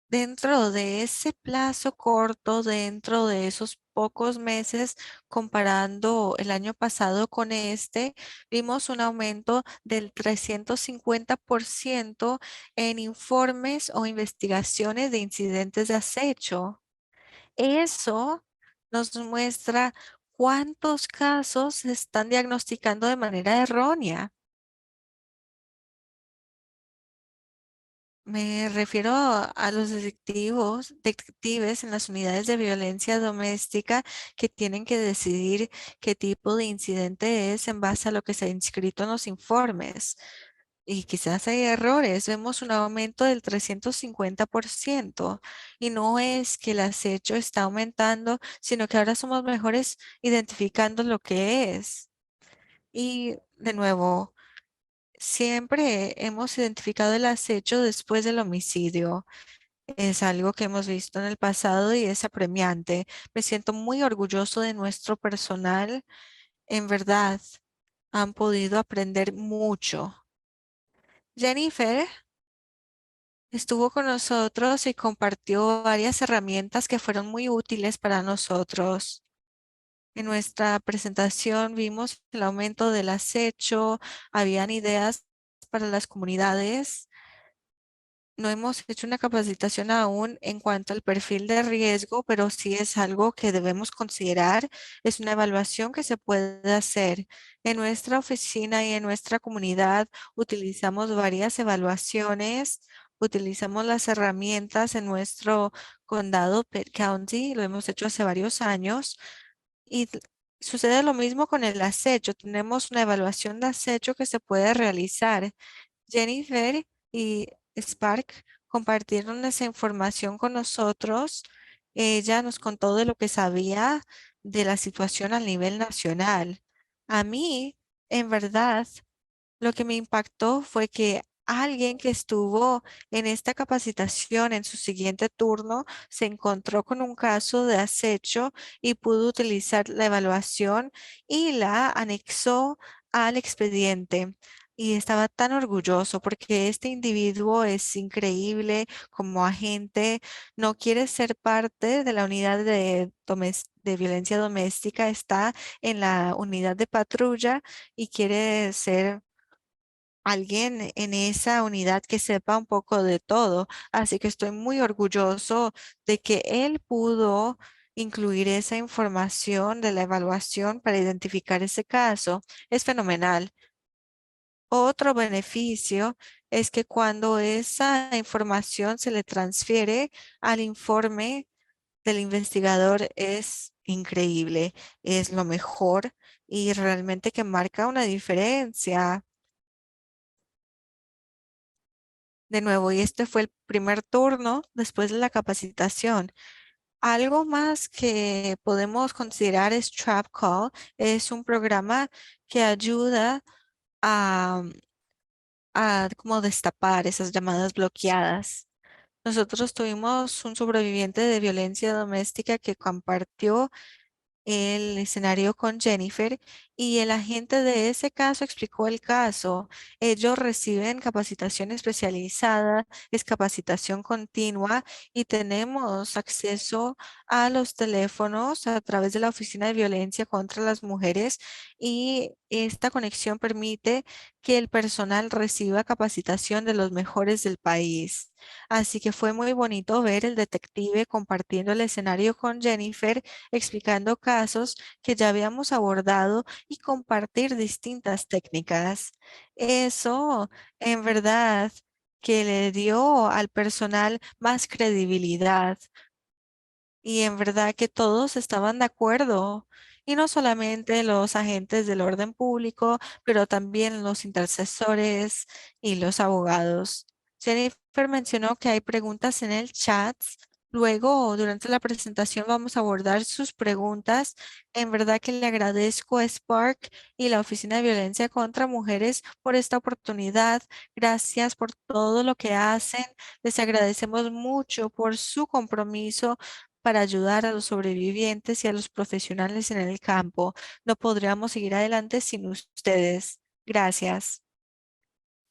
dentro de ese plazo corto, dentro de esos pocos meses, comparando el año pasado con este, vimos un aumento del 350% en informes o investigaciones de incidentes de acecho. Eso nos muestra cuántos casos se están diagnosticando de manera errónea. Me refiero a los detectives en las unidades de violencia doméstica que tienen que decidir qué tipo de incidente es en base a lo que se ha inscrito en los informes. Y quizás hay errores. Vemos un aumento del 350%. Y no es que el acecho está aumentando, sino que ahora somos mejores identificando lo que es. Y de nuevo, siempre hemos identificado el acecho después del homicidio. Es algo que hemos visto en el pasado y es apremiante. Me siento muy orgulloso de nuestro personal. En verdad, han podido aprender mucho. Jennifer estuvo con nosotros y compartió varias herramientas que fueron muy útiles para nosotros. En nuestra presentación vimos el aumento del acecho, habían ideas para las comunidades. No hemos hecho una capacitación aún en cuanto al perfil de riesgo, pero sí es algo que debemos considerar. Es una evaluación que se puede hacer. En nuestra oficina y en nuestra comunidad utilizamos varias evaluaciones. Utilizamos las herramientas en nuestro condado, Pitt County. Lo hemos hecho hace varios años. Y sucede lo mismo con el acecho. Tenemos una evaluación de acecho que se puede realizar. Jennifer y Spark compartieron esa información con nosotros. Ella nos contó de lo que sabía de la situación a nivel nacional. A mí, en verdad, lo que me impactó fue que alguien que estuvo en esta capacitación en su siguiente turno se encontró con un caso de acecho y pudo utilizar la evaluación y la anexó al expediente. Y estaba tan orgulloso porque este individuo es increíble como agente, no quiere ser parte de la unidad de violencia doméstica, está en la unidad de patrulla y quiere ser alguien en esa unidad que sepa un poco de todo. Así que estoy muy orgulloso de que él pudo incluir esa información de la evaluación para identificar ese caso. Es fenomenal. Otro beneficio es que cuando esa información se le transfiere al informe del investigador es increíble, es lo mejor y realmente que marca una diferencia. De nuevo, y este fue el primer turno después de la capacitación. Algo más que podemos considerar es Trap Call. Es un programa que ayuda a, a como destapar esas llamadas bloqueadas. Nosotros tuvimos un sobreviviente de violencia doméstica que compartió el escenario con Jennifer y el agente de ese caso explicó el caso. Ellos reciben capacitación especializada, es capacitación continua y tenemos acceso a los teléfonos a través de la Oficina de Violencia contra las Mujeres y esta conexión permite que el personal reciba capacitación de los mejores del país. Así que fue muy bonito ver el detective compartiendo el escenario con Jennifer explicando casos que ya habíamos abordado y compartir distintas técnicas. Eso, en verdad, que le dio al personal más credibilidad y en verdad que todos estaban de acuerdo. Y no solamente los agentes del orden público, pero también los intercesores y los abogados. Jennifer mencionó que hay preguntas en el chat. Luego, durante la presentación, vamos a abordar sus preguntas. En verdad que le agradezco a Spark y la Oficina de Violencia contra Mujeres por esta oportunidad. Gracias por todo lo que hacen. Les agradecemos mucho por su compromiso para ayudar a los sobrevivientes y a los profesionales en el campo. No podríamos seguir adelante sin ustedes. Gracias.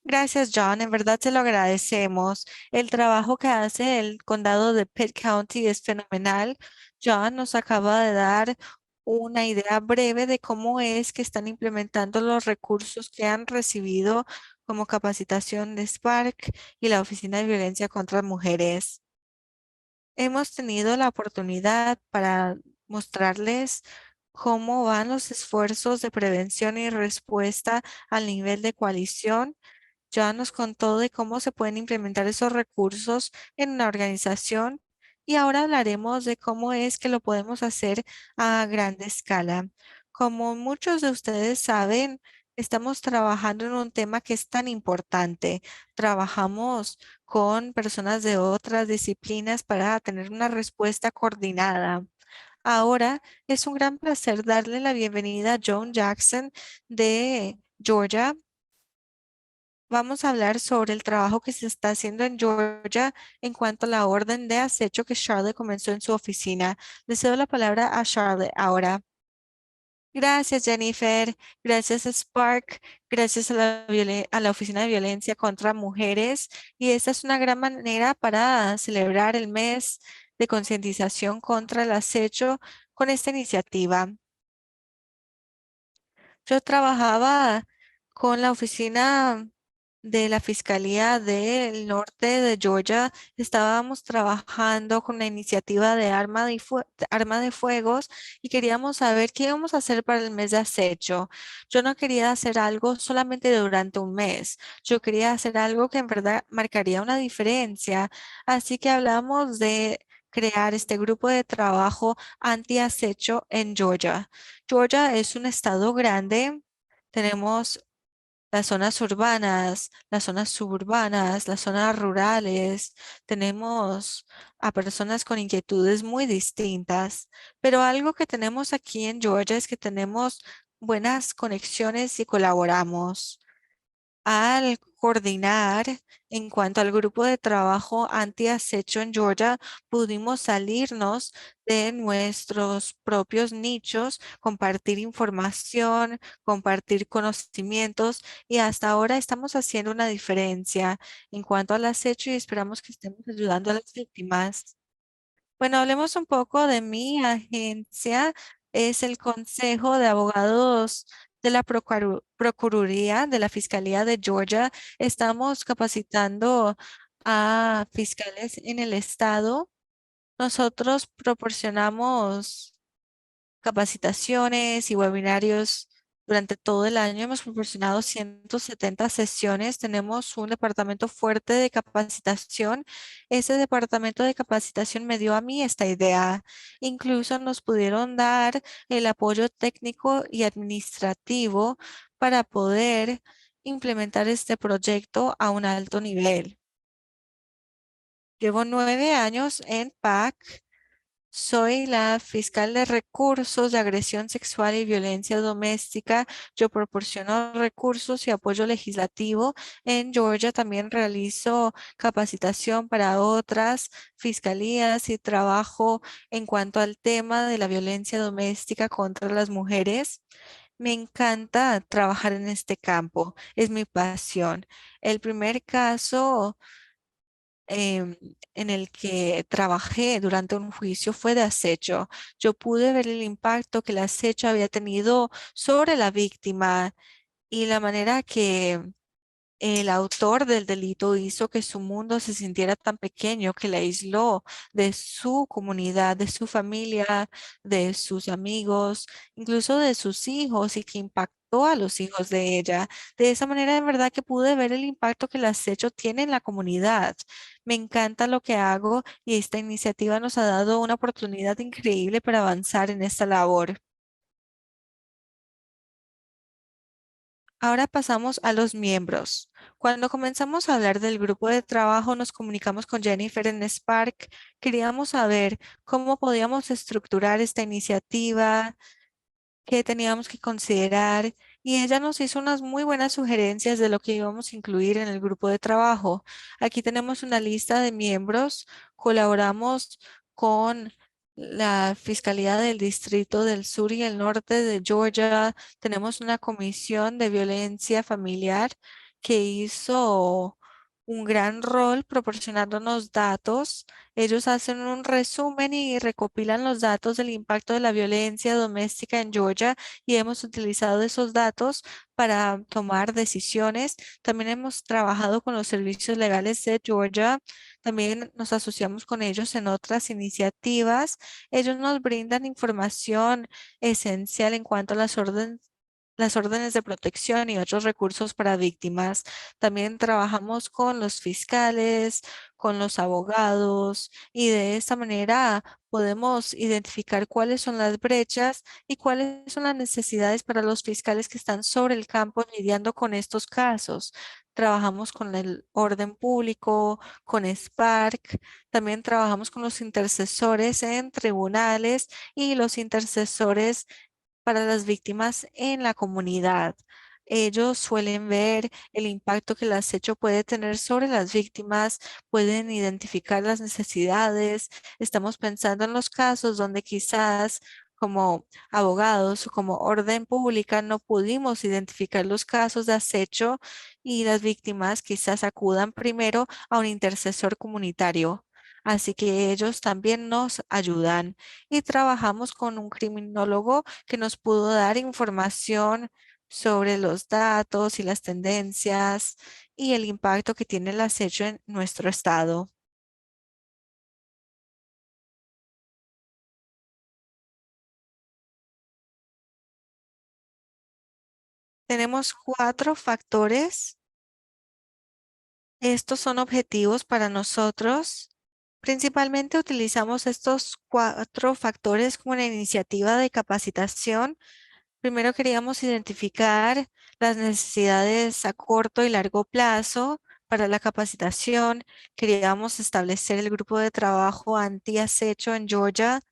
Gracias, John. En verdad se lo agradecemos. El trabajo que hace el condado de Pitt County es fenomenal. John nos acaba de dar una idea breve de cómo es que están implementando los recursos que han recibido como capacitación de Spark y la Oficina de Violencia contra Mujeres. Hemos tenido la oportunidad para mostrarles cómo van los esfuerzos de prevención y respuesta al nivel de coalición. Ya nos contó de cómo se pueden implementar esos recursos en una organización y ahora hablaremos de cómo es que lo podemos hacer a grande escala. Como muchos de ustedes saben, estamos trabajando en un tema que es tan importante. Trabajamos con personas de otras disciplinas para tener una respuesta coordinada. Ahora es un gran placer darle la bienvenida a Joan Jackson de Georgia. Vamos a hablar sobre el trabajo que se está haciendo en Georgia en cuanto a la orden de acecho que Charlotte comenzó en su oficina. Le cedo la palabra a Charlotte ahora. Gracias, Jennifer. Gracias, Spark. Gracias a a la Oficina de Violencia contra Mujeres. Y esta es una gran manera para celebrar el mes de concientización contra el acecho con esta iniciativa. Yo trabajaba con la oficina de la Fiscalía del Norte de Georgia estábamos trabajando con la iniciativa de arma de fuegos y queríamos saber qué íbamos a hacer para el mes de acecho. Yo no quería hacer algo solamente durante un mes. Yo quería hacer algo que en verdad marcaría una diferencia. Así que hablamos de crear este grupo de trabajo anti-acecho en Georgia. Georgia es un estado grande. Tenemos las zonas urbanas, las zonas suburbanas, las zonas rurales. Tenemos a personas con inquietudes muy distintas, pero algo que tenemos aquí en Georgia es que tenemos buenas conexiones y colaboramos. Al coordinar en cuanto al grupo de trabajo anti-acecho en Georgia, pudimos salirnos de nuestros propios nichos, compartir información, compartir conocimientos y hasta ahora estamos haciendo una diferencia en cuanto al acecho y esperamos que estemos ayudando a las víctimas. Bueno, hablemos un poco de mi agencia. Es el Consejo de Abogados de la Procuraduría de la Fiscalía de Georgia. Estamos capacitando a fiscales en el estado. Nosotros proporcionamos capacitaciones y webinarios durante todo el año. Hemos proporcionado 170 sesiones. Tenemos un departamento fuerte de capacitación. Ese departamento de capacitación me dio a mí esta idea. Incluso nos pudieron dar el apoyo técnico y administrativo para poder implementar este proyecto a un alto nivel. Llevo 9 años en PAC. Soy la fiscal de recursos de agresión sexual y violencia doméstica. Yo proporciono recursos y apoyo legislativo. En Georgia también realizo capacitación para otras fiscalías y trabajo en cuanto al tema de la violencia doméstica contra las mujeres. Me encanta trabajar en este campo. Es mi pasión. El primer caso en el que trabajé durante un juicio fue de acecho. Yo pude ver el impacto que el acecho había tenido sobre la víctima y la manera que el autor del delito hizo que su mundo se sintiera tan pequeño que la aisló de su comunidad, de su familia, de sus amigos, incluso de sus hijos y que impactó a los hijos de ella. De esa manera, de verdad que pude ver el impacto que el acecho tiene en la comunidad. Me encanta lo que hago y esta iniciativa nos ha dado una oportunidad increíble para avanzar en esta labor. Ahora pasamos a los miembros. Cuando comenzamos a hablar del grupo de trabajo, nos comunicamos con Jennifer en Spark. Queríamos saber cómo podíamos estructurar esta iniciativa, que teníamos que considerar y ella nos hizo unas muy buenas sugerencias de lo que íbamos a incluir en el grupo de trabajo. Aquí tenemos una lista de miembros, colaboramos con la Fiscalía del Distrito del Sur y el Norte de Georgia. Tenemos una comisión de violencia familiar que hizo un gran rol proporcionándonos datos. Ellos hacen un resumen y recopilan los datos del impacto de la violencia doméstica en Georgia y hemos utilizado esos datos para tomar decisiones. También hemos trabajado con los servicios legales de Georgia. También nos asociamos con ellos en otras iniciativas. Ellos nos brindan información esencial en cuanto a las órdenes de protección y otros recursos para víctimas. También trabajamos con los fiscales, con los abogados y de esta manera podemos identificar cuáles son las brechas y cuáles son las necesidades para los fiscales que están sobre el campo lidiando con estos casos. Trabajamos con el orden público, con Spark, también trabajamos con los intercesores en tribunales y los intercesores para las víctimas en la comunidad. Ellos suelen ver el impacto que el acecho puede tener sobre las víctimas, pueden identificar las necesidades. Estamos pensando en los casos donde quizás como abogados o como orden pública no pudimos identificar los casos de acecho y las víctimas quizás acudan primero a un intercesor comunitario. Así que ellos también nos ayudan y trabajamos con un criminólogo que nos pudo dar información sobre los datos y las tendencias y el impacto que tiene el acecho en nuestro estado. Tenemos 4 factores. Estos son objetivos para nosotros. Principalmente utilizamos estos 4 factores como una iniciativa de capacitación. Primero queríamos identificar las necesidades a corto y largo plazo para la capacitación. Queríamos establecer el grupo de trabajo anti-acecho en Georgia.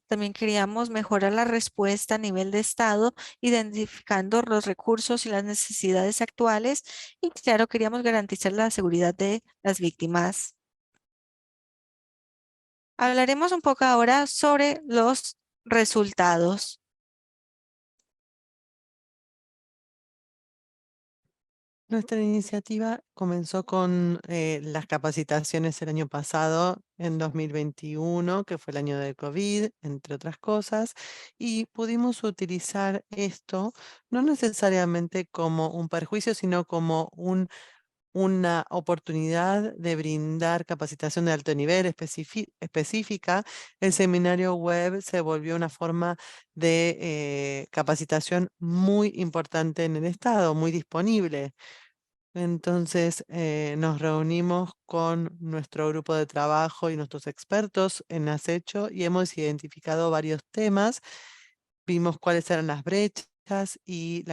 También queríamos mejorar la respuesta a nivel de estado, identificando los recursos y las necesidades actuales. Y claro, queríamos garantizar la seguridad de las víctimas. Hablaremos un poco ahora sobre los resultados. Nuestra iniciativa comenzó con las capacitaciones el año pasado, en 2021, que fue el año del COVID, entre otras cosas, y pudimos utilizar esto no necesariamente como un perjuicio, sino como una oportunidad de brindar capacitación de alto nivel específica. El seminario web se volvió una forma de capacitación muy importante en el estado, muy disponible. Entonces nos reunimos con nuestro grupo de trabajo y nuestros expertos en acecho y hemos identificado varios temas. Vimos cuáles eran las brechas y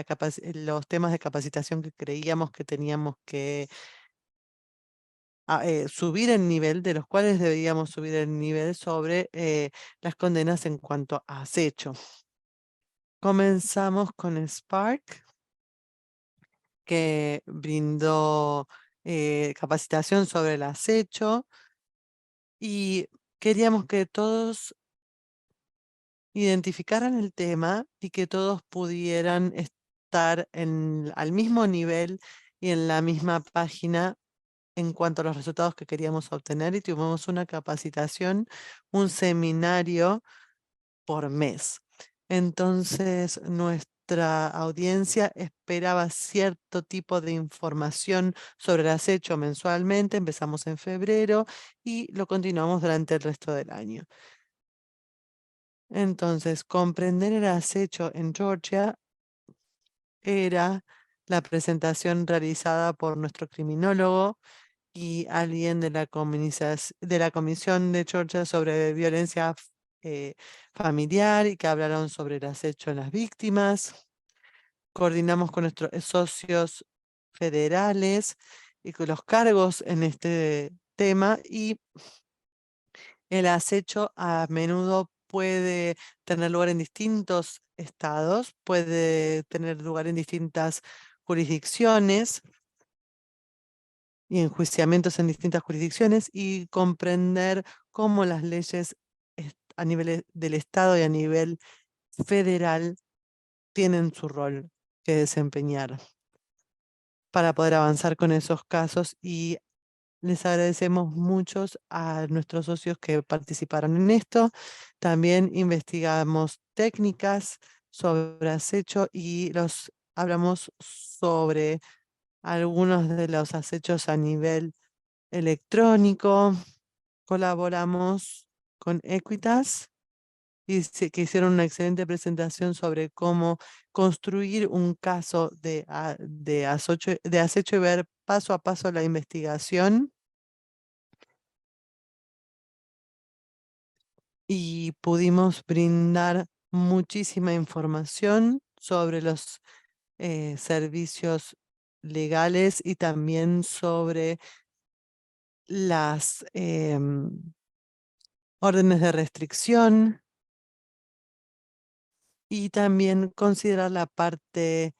los temas de capacitación que creíamos que teníamos que subir el nivel, de los cuales deberíamos subir el nivel sobre las condenas en cuanto a acecho. Comenzamos con Spark, que brindó capacitación sobre el acecho y queríamos que todos identificaran el tema y que todos pudieran estar al mismo nivel y en la misma página en cuanto a los resultados que queríamos obtener, y tuvimos una capacitación, un seminario por mes. Entonces, nuestra audiencia esperaba cierto tipo de información sobre el acecho mensualmente. Empezamos en febrero y lo continuamos durante el resto del año. Entonces, comprender el acecho en Georgia era la presentación realizada por nuestro criminólogo y alguien de la Comisión de Georgia sobre violencia familiar, y que hablaron sobre el acecho en las víctimas. Coordinamos con nuestros socios federales y con los cargos en este tema, y el acecho a menudo puede tener lugar en distintos estados, puede tener lugar en distintas jurisdicciones y enjuiciamientos en distintas jurisdicciones, y comprender cómo las leyes a nivel del Estado y a nivel federal tienen su rol que desempeñar para poder avanzar con esos casos. Y les agradecemos muchos a nuestros socios que participaron en esto. También investigamos técnicas sobre acecho y hablamos sobre algunos de los acechos a nivel electrónico. Colaboramos con Equitas y que hicieron una excelente presentación sobre cómo construir un caso de acecho y ver paso a paso la investigación. Y pudimos brindar muchísima información sobre los servicios legales y también sobre las órdenes de restricción, y también considerar la parte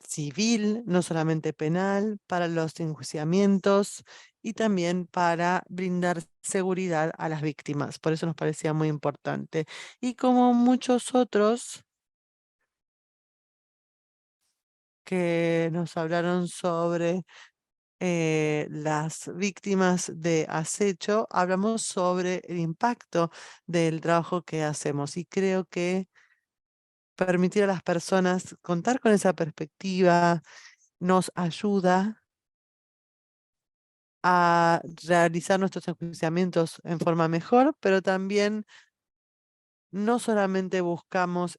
civil, no solamente penal, para los enjuiciamientos y también para brindar seguridad a las víctimas. Por eso nos parecía muy importante. Y como muchos otros que nos hablaron sobre las víctimas de acecho, hablamos sobre el impacto del trabajo que hacemos, y creo que permitir a las personas contar con esa perspectiva nos ayuda a realizar nuestros enjuiciamientos en forma mejor, pero también no solamente buscamos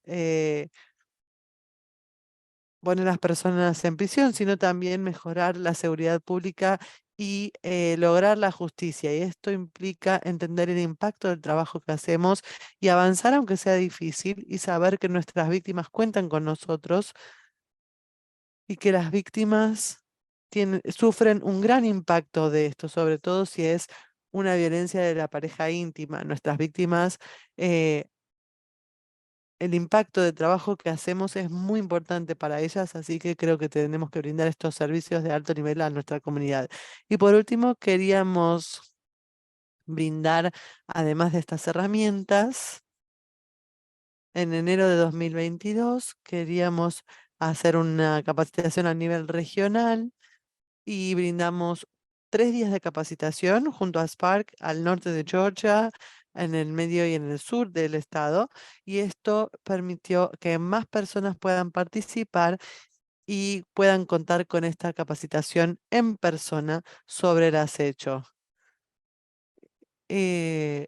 poner a las personas en prisión, sino también mejorar la seguridad pública y lograr la justicia. Y esto implica entender el impacto del trabajo que hacemos y avanzar aunque sea difícil y saber que nuestras víctimas cuentan con nosotros y que las víctimas sufren un gran impacto de esto, sobre todo si es una violencia de la pareja íntima. Nuestras víctimas, eh, el impacto de trabajo que hacemos es muy importante para ellas, así que creo que tenemos que brindar estos servicios de alto nivel a nuestra comunidad. Y por último, queríamos brindar, además de estas herramientas, en enero de 2022 queríamos hacer una capacitación a nivel regional y brindamos 3 días de capacitación junto a Spark al norte de Georgia, en el medio y en el sur del estado, y esto permitió que más personas puedan participar y puedan contar con esta capacitación en persona sobre el acecho. Eh,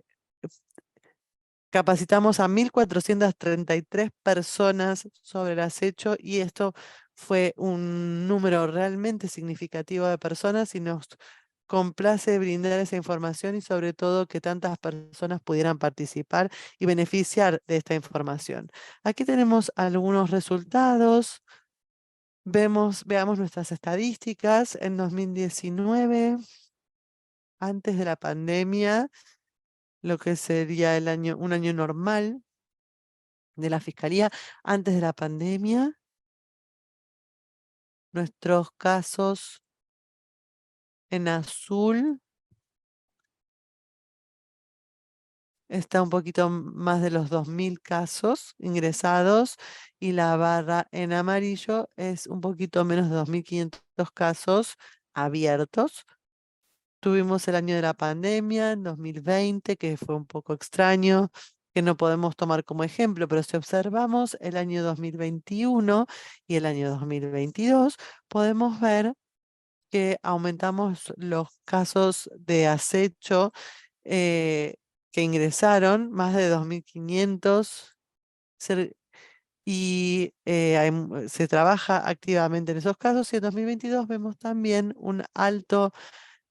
Capacitamos a 1.433 personas sobre el acecho y esto fue un número realmente significativo de personas y nos complace brindar esa información y sobre todo que tantas personas pudieran participar y beneficiar de esta información. Aquí tenemos algunos resultados. Veamos nuestras estadísticas. En 2019, antes de la pandemia, lo que sería un año normal de la Fiscalía, antes de la pandemia, nuestros casos en azul está un poquito más de los 2.000 casos ingresados y la barra en amarillo es un poquito menos de 2.500 casos abiertos. Tuvimos el año de la pandemia, en 2020, que fue un poco extraño, que no podemos tomar como ejemplo, pero si observamos el año 2021 y el año 2022, podemos ver que aumentamos los casos de acecho que ingresaron, más de 2.500, y se trabaja activamente en esos casos. Y en 2022 vemos también un alto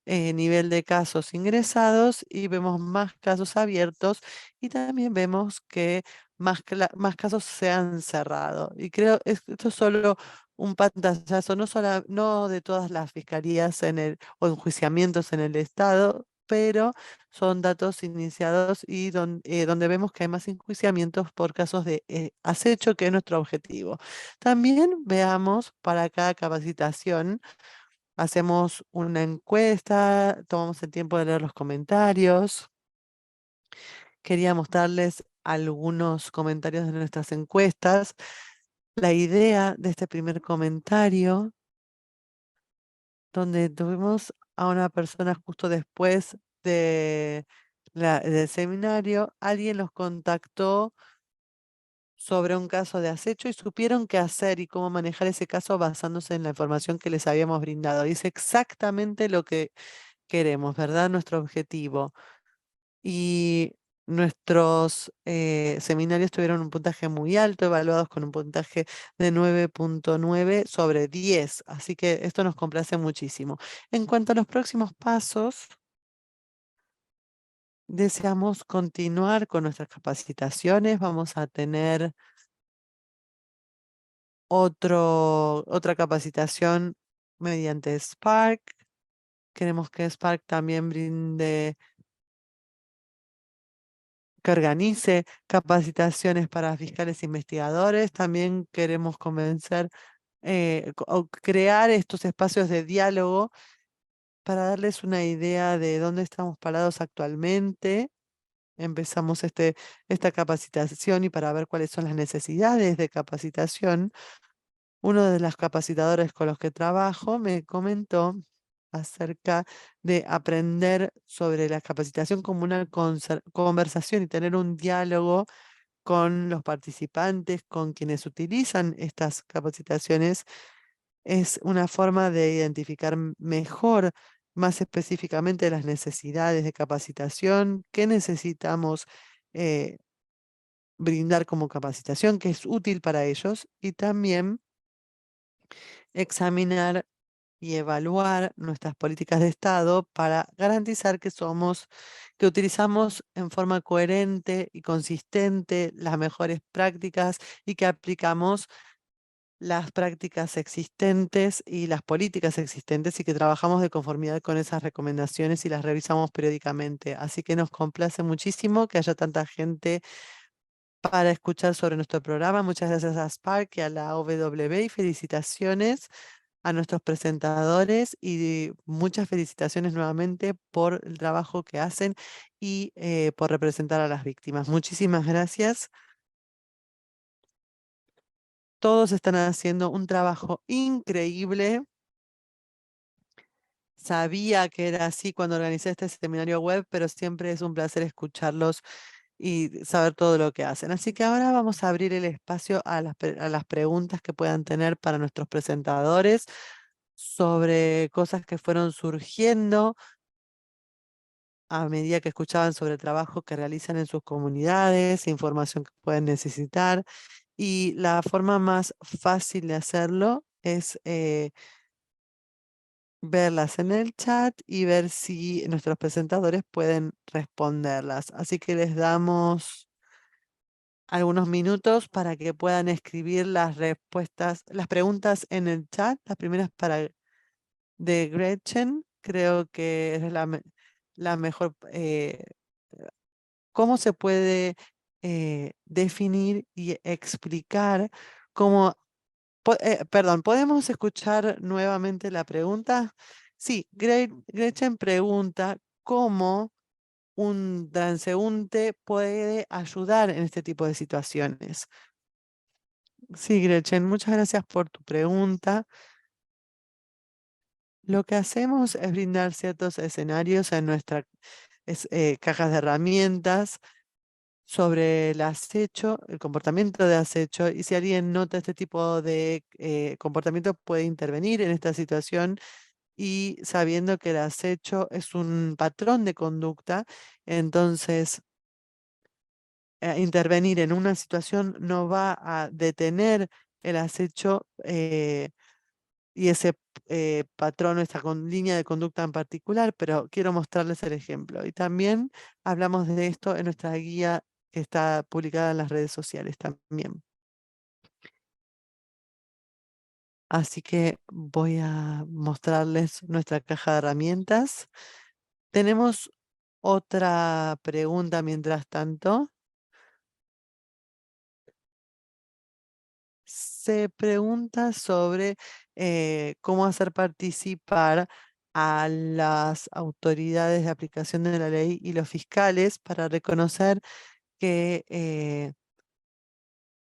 nivel de casos ingresados y vemos más casos abiertos y también vemos que más casos se han cerrado. Y creo esto es solo un pantallazo, no de todas las fiscalías o enjuiciamientos en el estado, pero son datos iniciados y donde vemos que hay más enjuiciamientos por casos de acecho, que es nuestro objetivo. También veamos para cada capacitación. Hacemos una encuesta, tomamos el tiempo de leer los comentarios. Quería mostrarles algunos comentarios de nuestras encuestas. La idea de este primer comentario, donde tuvimos a una persona justo después del seminario, alguien los contactó sobre un caso de acecho y supieron qué hacer y cómo manejar ese caso basándose en la información que les habíamos brindado. Dice exactamente lo que queremos, ¿verdad? Nuestro objetivo. Y nuestros seminarios tuvieron un puntaje muy alto, evaluados con un puntaje de 9.9 sobre 10. Así que esto nos complace muchísimo. En cuanto a los próximos pasos, deseamos continuar con nuestras capacitaciones. Vamos a tener otra capacitación mediante Spark. Queremos que Spark también que organice capacitaciones para fiscales e investigadores. También queremos o crear estos espacios de diálogo para darles una idea de dónde estamos parados actualmente. Empezamos esta capacitación y para ver cuáles son las necesidades de capacitación. Uno de los capacitadores con los que trabajo me comentó acerca de aprender sobre la capacitación como una conversación y tener un diálogo con los participantes, con quienes utilizan estas capacitaciones, es una forma de identificar mejor, más específicamente, las necesidades de capacitación, qué necesitamos eh, brindar como capacitación, que es útil para ellos, y también examinar y evaluar nuestras políticas de Estado para garantizar que utilizamos en forma coherente y consistente las mejores prácticas y que aplicamos las prácticas existentes y las políticas existentes y que trabajamos de conformidad con esas recomendaciones y las revisamos periódicamente. Así que nos complace muchísimo que haya tanta gente para escuchar sobre nuestro programa. Muchas gracias a Spark y a la OWB y felicitaciones a nuestros presentadores y muchas felicitaciones nuevamente por el trabajo que hacen y por representar a las víctimas. Muchísimas gracias. Todos están haciendo un trabajo increíble. Sabía que era así cuando organicé este seminario web, pero siempre es un placer escucharlos y saber todo lo que hacen. Así que ahora vamos a abrir el espacio a las preguntas que puedan tener para nuestros presentadores sobre cosas que fueron surgiendo a medida que escuchaban sobre el trabajo que realizan en sus comunidades, información que pueden necesitar. Y la forma más fácil de hacerlo es verlas en el chat y ver si nuestros presentadores pueden responderlas. Así que les damos algunos minutos para que puedan escribir las respuestas, las preguntas en el chat. Las primeras para de Gretchen, creo que es la mejor. ¿Cómo se puede definir y explicar cómo... perdón, ¿podemos escuchar nuevamente la pregunta? Sí, Gretchen pregunta cómo un transeúnte puede ayudar en este tipo de situaciones. Sí, Gretchen, muchas gracias por tu pregunta. Lo que hacemos es brindar ciertos escenarios en nuestras cajas de herramientas sobre el acecho, el comportamiento de acecho, y si alguien nota este tipo de comportamiento puede intervenir en esta situación y sabiendo que el acecho es un patrón de conducta, entonces intervenir en una situación no va a detener el acecho y ese patrón, esta línea de conducta en particular, pero quiero mostrarles el ejemplo. Y también hablamos de esto en nuestra guía que está publicada en las redes sociales también. Así que voy a mostrarles nuestra caja de herramientas. Tenemos otra pregunta mientras tanto. Se pregunta sobre cómo hacer participar a las autoridades de aplicación de la ley y los fiscales para reconocer que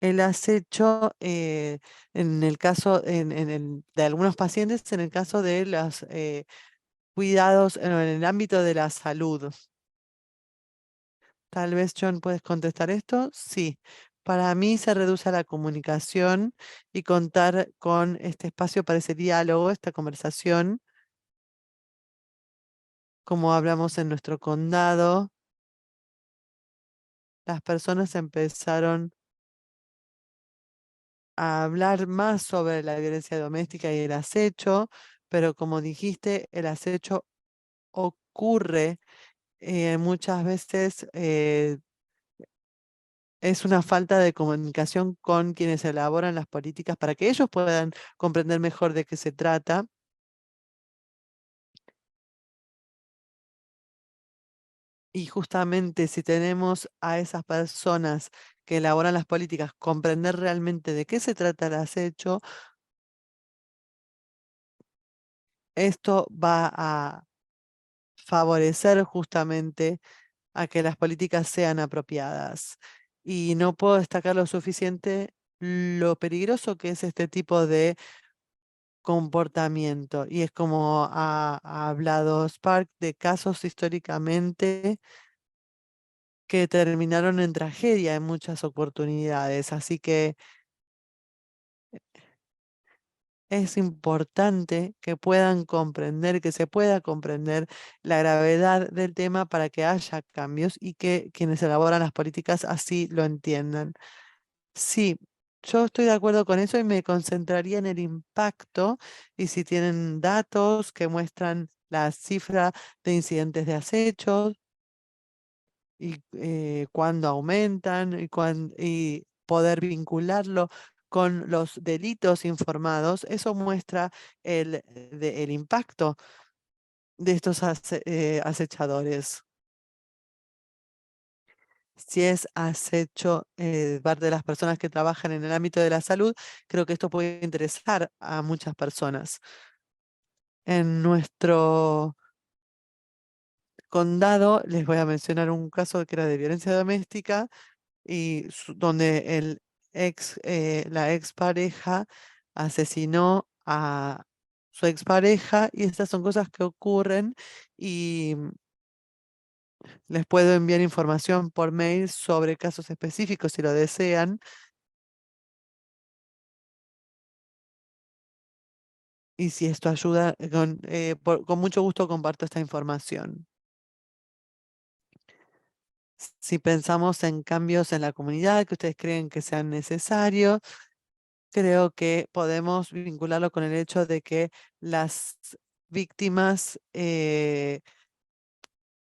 el acecho, en el caso de algunos pacientes, en el caso de los cuidados en el ámbito de la salud. Tal vez, John, ¿puedes contestar esto? Sí. Para mí se reduce a la comunicación y contar con este espacio para ese diálogo, esta conversación, como hablamos en nuestro condado. Las personas empezaron a hablar más sobre la violencia doméstica y el acecho, pero como dijiste, el acecho ocurre muchas veces. Es una falta de comunicación con quienes elaboran las políticas para que ellos puedan comprender mejor de qué se trata. Y justamente si tenemos a esas personas que elaboran las políticas comprender realmente de qué se trata el acecho, esto va a favorecer justamente a que las políticas sean apropiadas. Y no puedo destacar lo suficiente lo peligroso que es este tipo de comportamiento. Y es como ha hablado Spark de casos históricamente que terminaron en tragedia en muchas oportunidades. Así que es importante que puedan comprender, que se pueda comprender la gravedad del tema para que haya cambios y que quienes elaboran las políticas así lo entiendan. Sí, yo estoy de acuerdo con eso y me concentraría en el impacto y si tienen datos que muestran la cifra de incidentes de acechos y cuándo aumentan y poder vincularlo con los delitos informados, eso muestra el impacto de estos acechadores. Si es acecho parte de las personas que trabajan en el ámbito de la salud, creo que esto puede interesar a muchas personas. En nuestro condado les voy a mencionar un caso que era de violencia doméstica y donde la expareja asesinó a su expareja y estas son cosas que ocurren y les puedo enviar información por mail sobre casos específicos si lo desean. Y si esto ayuda, con mucho gusto comparto esta información. Si pensamos en cambios en la comunidad que ustedes creen que sean necesarios, creo que podemos vincularlo con el hecho de que las víctimas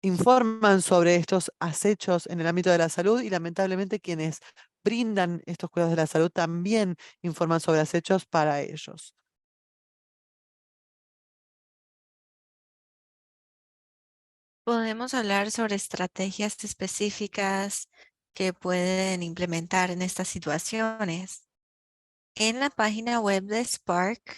informan sobre estos acechos en el ámbito de la salud y lamentablemente quienes brindan estos cuidados de la salud también informan sobre acechos para ellos. Podemos hablar sobre estrategias específicas que pueden implementar en estas situaciones. En la página web de Spark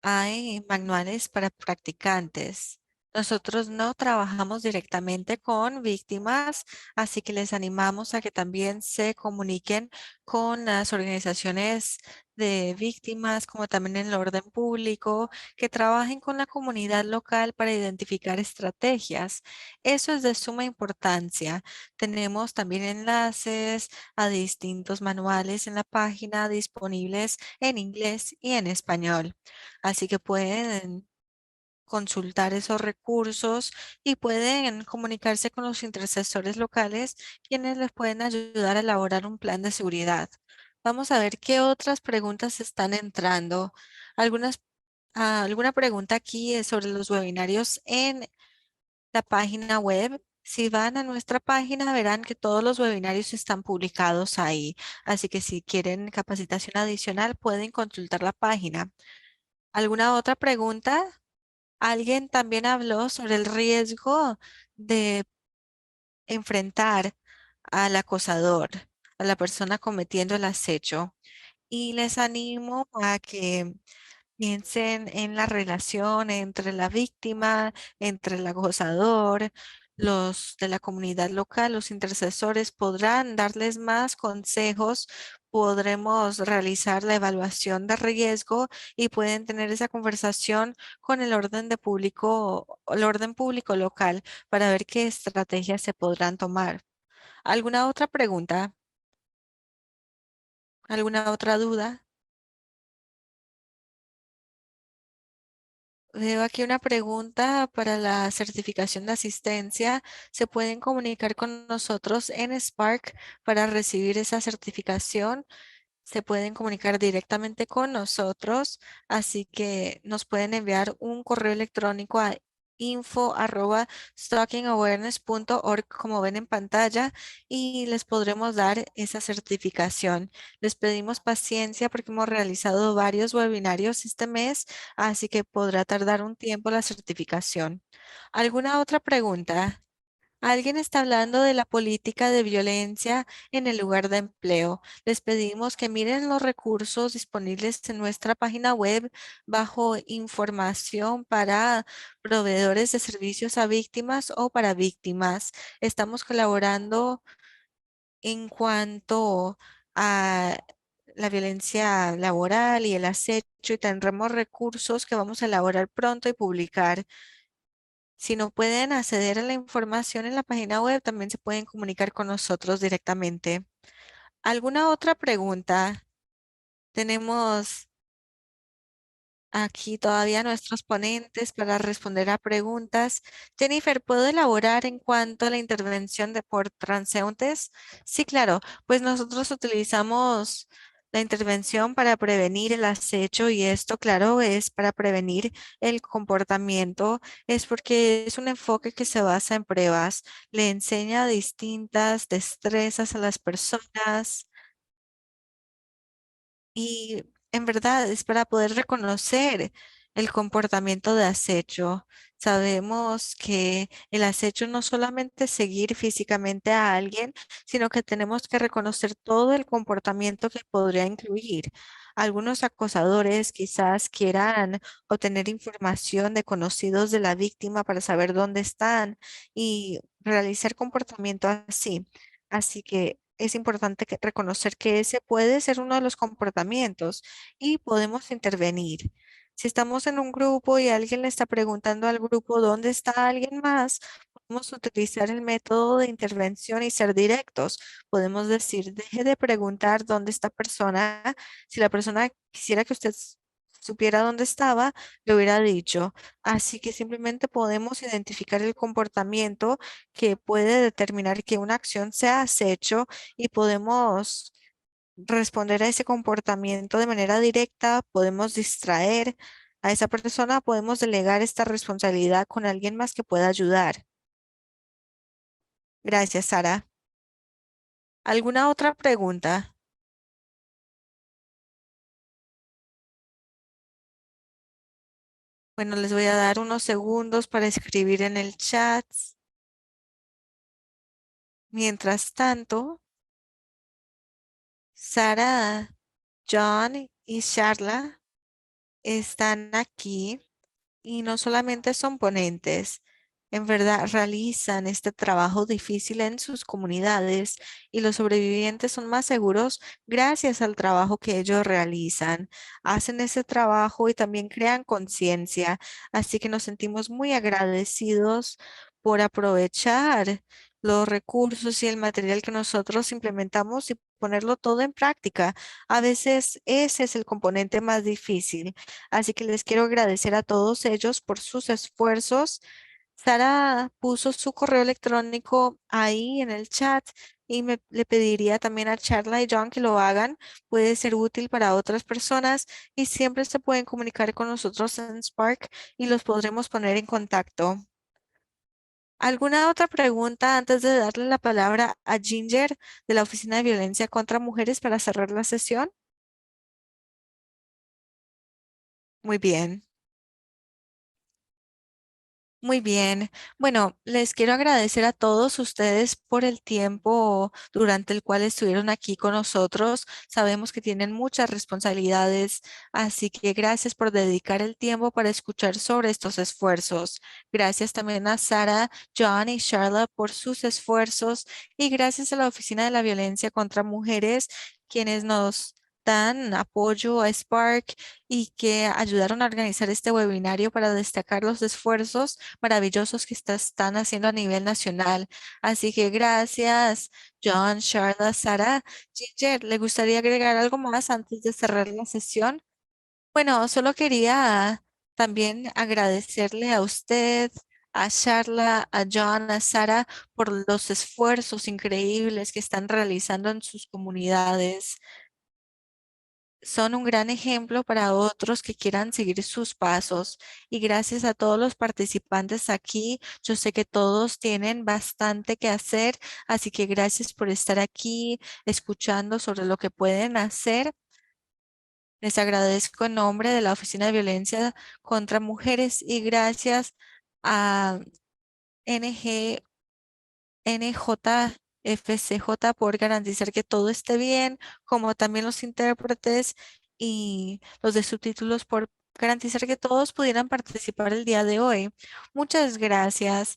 hay manuales para practicantes. Nosotros no trabajamos directamente con víctimas, así que les animamos a que también se comuniquen con las organizaciones de víctimas, como también en el orden público, que trabajen con la comunidad local para identificar estrategias. Eso es de suma importancia. Tenemos también enlaces a distintos manuales en la página disponibles en inglés y en español. Así que pueden consultar esos recursos y pueden comunicarse con los intercesores locales, quienes les pueden ayudar a elaborar un plan de seguridad. Vamos a ver qué otras preguntas están entrando. Algunas, alguna pregunta aquí es sobre los webinarios en la página web. Si van a nuestra página, verán que todos los webinarios están publicados ahí. Así que si quieren capacitación adicional, pueden consultar la página. ¿Alguna otra pregunta? Alguien también habló sobre el riesgo de enfrentar al acosador, a la persona cometiendo el acecho. Y les animo a que piensen en la relación entre la víctima, entre el acosador, los de la comunidad local, los intercesores podrán darles más consejos, podremos realizar la evaluación de riesgo y pueden tener esa conversación con el orden público local para ver qué estrategias se podrán tomar. ¿Alguna otra pregunta? ¿Alguna otra duda? Veo aquí una pregunta para la certificación de asistencia. ¿Se pueden comunicar con nosotros en Spark para recibir esa certificación? Se pueden comunicar directamente con nosotros, así que nos pueden enviar un correo electrónico a info@stalkingawareness.org, como ven en pantalla, y les podremos dar esa certificación. Les pedimos paciencia porque hemos realizado varios webinarios este mes, así que podrá tardar un tiempo la certificación. ¿Alguna otra pregunta? Alguien está hablando de la política de violencia en el lugar de empleo. Les pedimos que miren los recursos disponibles en nuestra página web bajo información para proveedores de servicios a víctimas o para víctimas. Estamos colaborando en cuanto a la violencia laboral y el acecho y tendremos recursos que vamos a elaborar pronto y publicar. Si no pueden acceder a la información en la página web, también se pueden comunicar con nosotros directamente. ¿Alguna otra pregunta? Tenemos aquí todavía nuestros ponentes para responder a preguntas. Jennifer, ¿puedo elaborar en cuanto a la intervención de por transeúntes? Sí, claro, pues nosotros utilizamos la intervención para prevenir el acecho y esto, claro, es para prevenir el comportamiento, es porque es un enfoque que se basa en pruebas, le enseña distintas destrezas a las personas y en verdad es para poder reconocer el comportamiento de acecho. Sabemos que el acecho no solamente es seguir físicamente a alguien, sino que tenemos que reconocer todo el comportamiento que podría incluir. Algunos acosadores quizás quieran obtener información de conocidos de la víctima para saber dónde están y realizar comportamiento así. Así que es importante reconocer que ese puede ser uno de los comportamientos y podemos intervenir. Si estamos en un grupo y alguien le está preguntando al grupo dónde está alguien más, podemos utilizar el método de intervención y ser directos. Podemos decir, deje de preguntar dónde está persona. Si la persona quisiera que usted supiera dónde estaba, le hubiera dicho. Así que simplemente podemos identificar el comportamiento que puede determinar que una acción sea acecho y podemos responder a ese comportamiento de manera directa, podemos distraer a esa persona, podemos delegar esta responsabilidad con alguien más que pueda ayudar. Gracias, Sara. ¿Alguna otra pregunta? Bueno, les voy a dar unos segundos para escribir en el chat. Mientras tanto, Sara, John y Charla están aquí. Y no solamente son ponentes, en verdad realizan este trabajo difícil en sus comunidades y los sobrevivientes son más seguros gracias al trabajo que ellos realizan. Hacen ese trabajo y también crean conciencia, así que nos sentimos muy agradecidos por aprovechar los recursos y el material que nosotros implementamos y ponerlo todo en práctica. A veces ese es el componente más difícil. Así que les quiero agradecer a todos ellos por sus esfuerzos. Sara puso su correo electrónico ahí en el chat y le pediría también a Charla y John que lo hagan. Puede ser útil para otras personas y siempre se pueden comunicar con nosotros en Spark y los podremos poner en contacto. ¿Alguna otra pregunta antes de darle la palabra a Ginger de la Oficina de Violencia contra Mujeres para cerrar la sesión? Muy bien. Muy bien. Bueno, les quiero agradecer a todos ustedes por el tiempo durante el cual estuvieron aquí con nosotros. Sabemos que tienen muchas responsabilidades, así que gracias por dedicar el tiempo para escuchar sobre estos esfuerzos. Gracias también a Sara, John y Charlotte por sus esfuerzos y gracias a la Oficina de la Violencia contra Mujeres, quienes nos dan apoyo a Spark y que ayudaron a organizar este webinario para destacar los esfuerzos maravillosos que están haciendo a nivel nacional. Así que gracias, John, Charla, Sara. Ginger, ¿le gustaría agregar algo más antes de cerrar la sesión? Bueno, solo quería también agradecerle a usted, a Charla, a John, a Sara por los esfuerzos increíbles que están realizando en sus comunidades. Son un gran ejemplo para otros que quieran seguir sus pasos. Y gracias a todos los participantes aquí, yo sé que todos tienen bastante que hacer, así que gracias por estar aquí escuchando sobre lo que pueden hacer. Les agradezco en nombre de la Oficina de Violencia contra Mujeres y gracias a NG NJFCJ por garantizar que todo esté bien, como también los intérpretes y los de subtítulos por garantizar que todos pudieran participar el día de hoy. Muchas gracias.